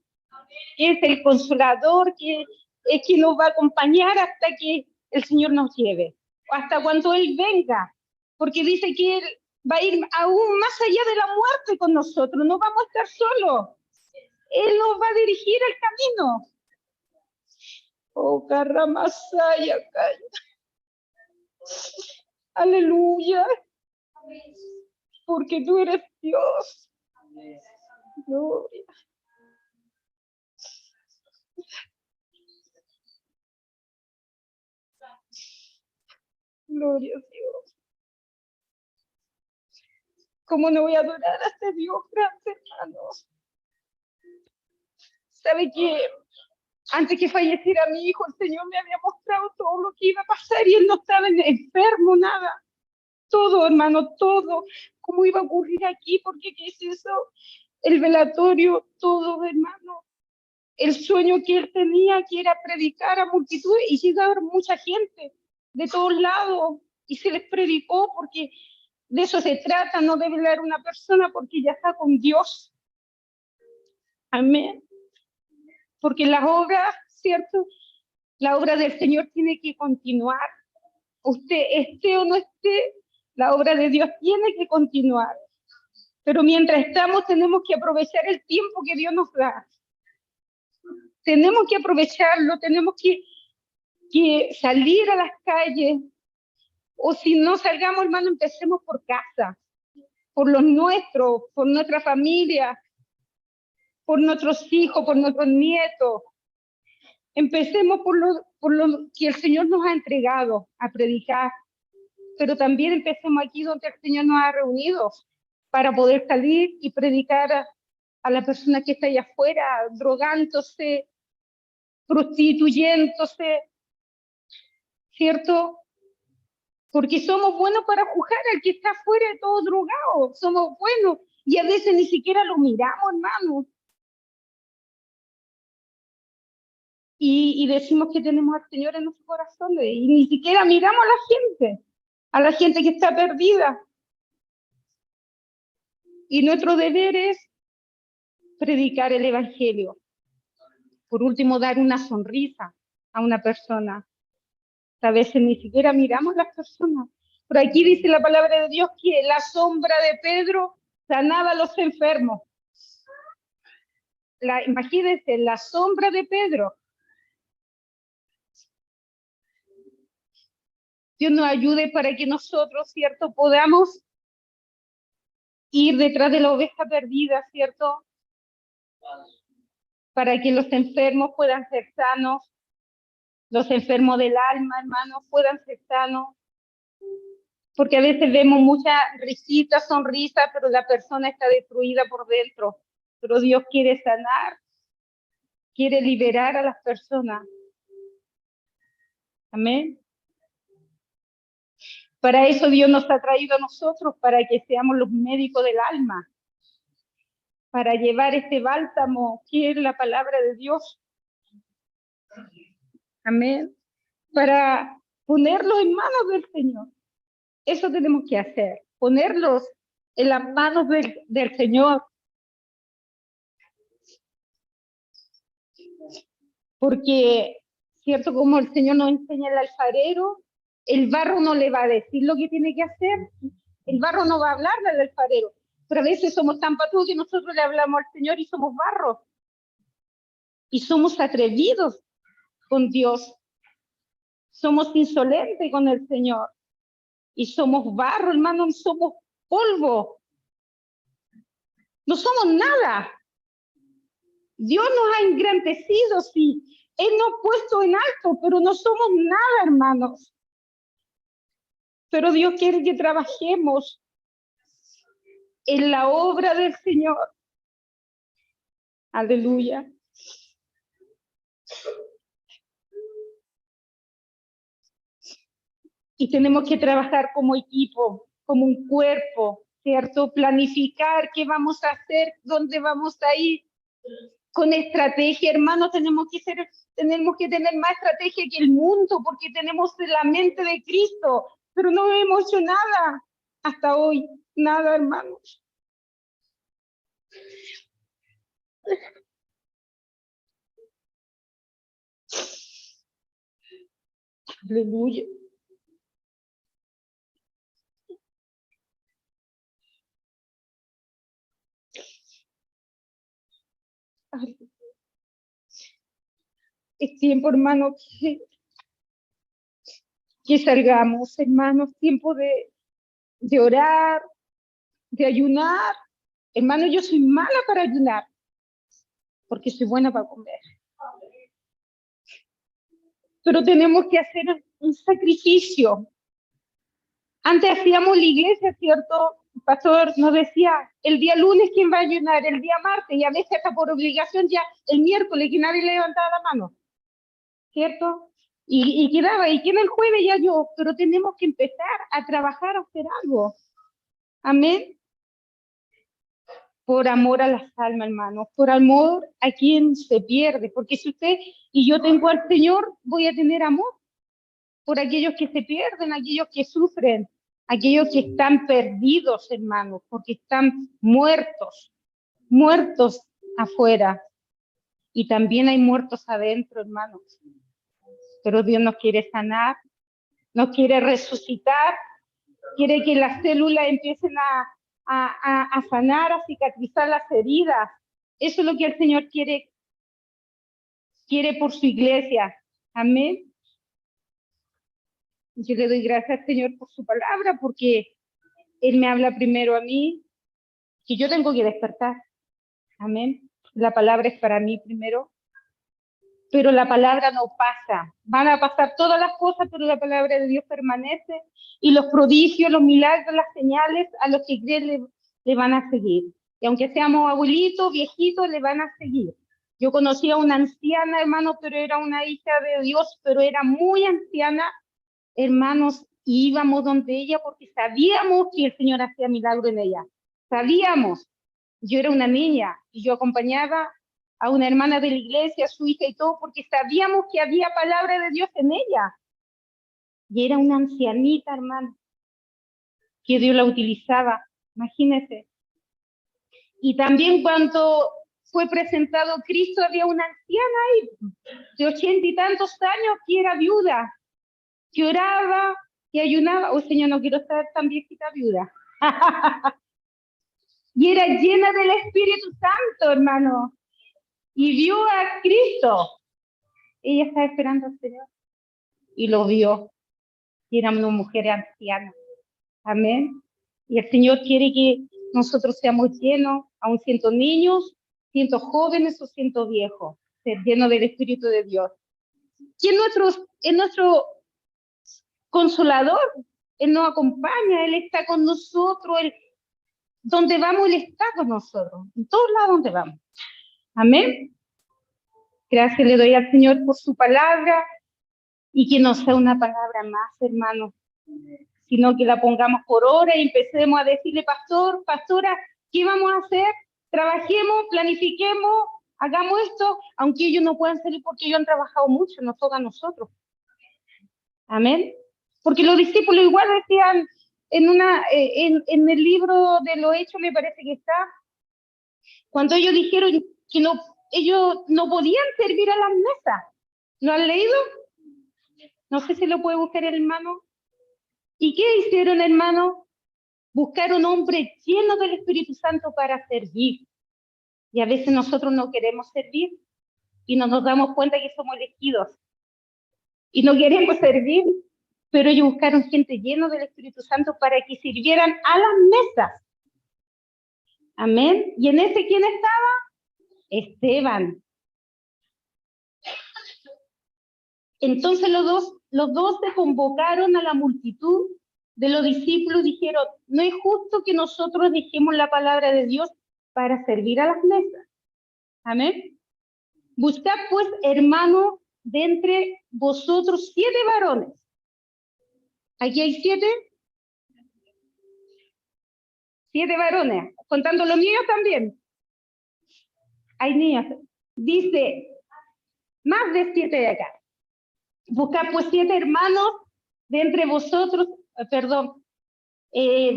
que es el consolador, que es quien nos va a acompañar hasta que el Señor nos lleve, hasta cuando Él venga, porque dice que Él va a ir aún más allá de la muerte con nosotros, no vamos a estar solos, Él nos va a dirigir el camino. Oh, Carramasaya, aleluya, porque tú eres Dios. Gloria. Gloria a Dios. ¿Cómo no voy a adorar a este Dios grande, hermanos? ¿Sabe que antes que falleciera mi hijo, el Señor me había mostrado todo lo que iba a pasar y él no estaba enfermo, nada? Todo, hermano, todo. ¿Cómo iba a ocurrir aquí? ¿Por qué es eso? El velatorio, todo, hermano. El sueño que él tenía, que era predicar a multitudes, y llega a haber mucha gente de todos lados, y se les predicó, porque de eso se trata, no debe hablar una persona porque ya está con Dios. Amén. Porque las obras, ¿cierto? La obra del Señor tiene que continuar. Usted esté o no esté, la obra de Dios tiene que continuar. Pero mientras estamos, tenemos que aprovechar el tiempo que Dios nos da. Tenemos que aprovecharlo, tenemos que salir a las calles. O si no salgamos, hermano, empecemos por casa, por los nuestros, por nuestra familia, por nuestros hijos, por nuestros nietos. Empecemos por lo que el Señor nos ha entregado a predicar, pero también empecemos aquí donde el Señor nos ha reunido para poder salir y predicar a la persona que está allá afuera, drogándose, prostituyéndose, ¿cierto? Porque somos buenos para juzgar al que está afuera todo drogado, somos buenos, y a veces ni siquiera lo miramos, hermano. Y decimos que tenemos al Señor en nuestro corazón, y ni siquiera miramos a la gente que está perdida. Y nuestro deber es predicar el Evangelio. Por último, dar una sonrisa a una persona. A veces ni siquiera miramos a las personas. Por aquí dice la palabra de Dios que la sombra de Pedro sanaba a los enfermos. Imagínense, la sombra de Pedro. Dios nos ayude para que nosotros, ¿cierto?, podamos ir detrás de la oveja perdida, ¿cierto? Para que los enfermos puedan ser sanos, los enfermos del alma, hermanos, puedan ser sanos. Porque a veces vemos muchas risitas, sonrisas, pero la persona está destruida por dentro. Pero Dios quiere sanar, quiere liberar a las personas. Amén. Para eso Dios nos ha traído a nosotros, para que seamos los médicos del alma, para llevar este bálsamo que es la palabra de Dios. Amén. Para ponerlo en manos del Señor. Eso tenemos que hacer, ponerlos en las manos del Señor. Porque, ¿cierto? Como el Señor nos enseña el alfarero, el barro no le va a decir lo que tiene que hacer, el barro no va a hablarle al alfarero, pero a veces somos tan patudos que nosotros le hablamos al Señor y somos barro, y somos atrevidos con Dios, somos insolentes con el Señor, y somos barro, hermano, somos polvo, no somos nada. Dios nos ha engrandecido, sí, Él nos ha puesto en alto, pero no somos nada, hermanos. Pero Dios quiere que trabajemos en la obra del Señor. Aleluya. Y tenemos que trabajar como equipo, como un cuerpo, ¿cierto? Planificar qué vamos a hacer, dónde vamos a ir. Con estrategia, hermanos, tenemos que tener más estrategia que el mundo, porque tenemos la mente de Cristo, pero no hemos hecho nada hasta hoy, nada, hermanos. Aleluya. Es tiempo, hermano, que salgamos, hermanos, tiempo de orar, de ayunar. Hermano, yo soy mala para ayunar, porque soy buena para comer. Pero tenemos que hacer un sacrificio. Antes hacíamos la iglesia, ¿cierto? El pastor nos decía, el día lunes, ¿quién va a ayunar? El día martes, y a veces hasta por obligación ya el miércoles, que nadie le levantaba la mano, ¿cierto? Y quedaba, y quien el jueves ya yo, pero tenemos que empezar a trabajar, a hacer algo. Amén. Por amor a las almas, hermanos, por amor a quien se pierde, porque si usted y yo tengo al Señor, voy a tener amor por aquellos que se pierden, aquellos que sufren, aquellos que están perdidos, hermanos, porque están muertos, muertos afuera, y también hay muertos adentro, hermanos. Pero Dios nos quiere sanar, nos quiere resucitar, quiere que las células empiecen a sanar, a cicatrizar las heridas. Eso es lo que el Señor quiere por su iglesia. Amén. Yo le doy gracias al Señor por su palabra, porque Él me habla primero a mí, que yo tengo que despertar. Amén. La palabra es para mí primero, pero la palabra no pasa. Van a pasar todas las cosas, pero la palabra de Dios permanece, y los prodigios, los milagros, las señales a los que creen le van a seguir. Y aunque seamos abuelitos, viejitos, le van a seguir. Yo conocí a una anciana, hermano, pero era una hija de Dios, pero era muy anciana, hermanos, y íbamos donde ella porque sabíamos que el Señor hacía milagro en ella. Sabíamos. Yo era una niña y yo acompañaba a una hermana de la iglesia, a su hija y todo, porque sabíamos que había palabra de Dios en ella. Y era una ancianita, hermano, que Dios la utilizaba, imagínense. Y también cuando fue presentado Cristo, había una anciana ahí, de 80 y tantos años, que era viuda, que oraba, que ayunaba. Oh, Señor, no quiero estar tan viejita viuda. Y era llena del Espíritu Santo, hermano. Y vio a Cristo. Ella estaba esperando al Señor. Y lo vio. Y era una mujer anciana. Amén. Y el Señor quiere que nosotros seamos llenos, aun siendo niños, siendo jóvenes o siendo viejos, ser llenos del Espíritu de Dios. Y es nuestro consolador. Él nos acompaña, Él está con nosotros, Él, donde vamos, Él está con nosotros, en todos lados donde vamos. Amén. Gracias le doy al Señor por su palabra, y que no sea una palabra más, hermanos, sino que la pongamos por hora y empecemos a decirle, pastor, pastora, ¿qué vamos a hacer? Trabajemos, planifiquemos, hagamos esto, aunque ellos no puedan salir porque ellos han trabajado mucho, nos toca a nosotros. Amén. Porque los discípulos igual decían en el libro de los Hechos, me parece que está, cuando ellos dijeron que no ellos no podían servir a las mesas. ¿Lo han leído? No sé si lo puede buscar el hermano. ¿Y qué hicieron, hermano? Buscar un hombre lleno del Espíritu Santo para servir. Y a veces nosotros no queremos servir y no nos damos cuenta que somos elegidos. Y no queremos servir, pero ellos buscaron gente llena del Espíritu Santo para que sirvieran a las mesas. Amén. ¿Y en ese quién estaba? Esteban. Entonces los dos se convocaron a la multitud de los discípulos y dijeron, no es justo que nosotros dejemos la palabra de Dios para servir a las mesas. Amén. Buscad pues, hermanos, de entre vosotros 7 varones. Aquí hay 7. 7 varones, contando los niños también. Hay niños. Dice, más de 7 de acá. Buscad pues 7 hermanos de entre vosotros,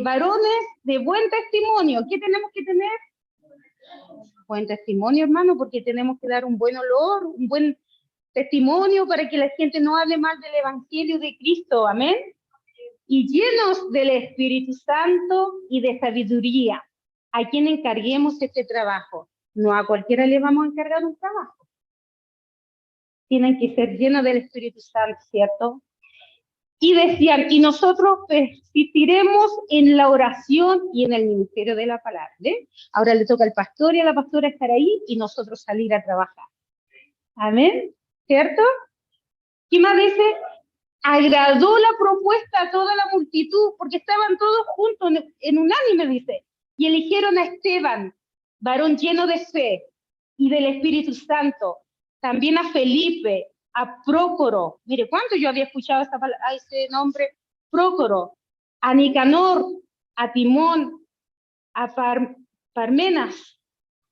varones de buen testimonio. ¿Qué tenemos que tener? Buen testimonio, hermano, porque tenemos que dar un buen olor, un buen testimonio para que la gente no hable mal del Evangelio de Cristo. Amén. Y llenos del Espíritu Santo y de sabiduría, a quien encarguemos este trabajo. No a cualquiera le vamos a encargar un trabajo. Tienen que ser llenos del Espíritu Santo, ¿cierto? Y decían, y nosotros persistiremos en la oración y en el ministerio de la palabra. ¿Ve? Ahora le toca al pastor y a la pastora estar ahí y nosotros salir a trabajar. Amén, ¿cierto? ¿Qué más dice? Agradó la propuesta a toda la multitud, porque estaban todos juntos en unánime, dice, y eligieron a Esteban, varón lleno de fe y del Espíritu Santo, también a Felipe, a Prócoro, mire, ¿cuánto yo había escuchado a ese nombre? Prócoro, a Nicanor, a Timón, a Parmenas,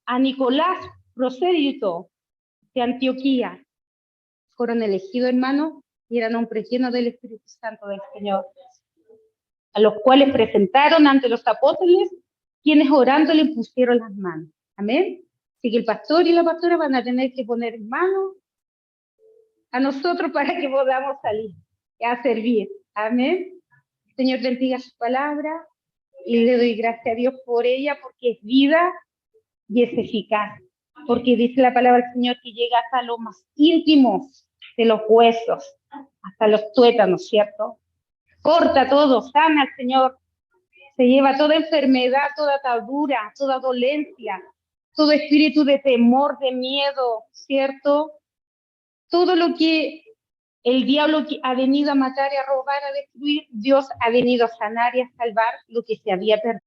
a Nicolás, prosélito de Antioquía. Fueron elegidos, hermanos, y eran hombres llenos del Espíritu Santo del Señor, a los cuales presentaron ante los apóstoles, quienes orando le pusieron las manos. Amén. Así que el pastor y la pastora van a tener que poner manos a nosotros para que podamos salir a servir. Amén. Señor, bendiga su palabra y le doy gracias a Dios por ella, porque es vida y es eficaz. Porque dice la palabra del Señor que llega hasta lo más íntimo de los huesos, hasta los tuétanos, ¿cierto? Corta todo, sana al Señor. Se lleva toda enfermedad, toda atadura, toda dolencia, todo espíritu de temor, de miedo, ¿cierto? Todo lo que el diablo ha venido a matar y a robar, a destruir, Dios ha venido a sanar y a salvar lo que se había perdido.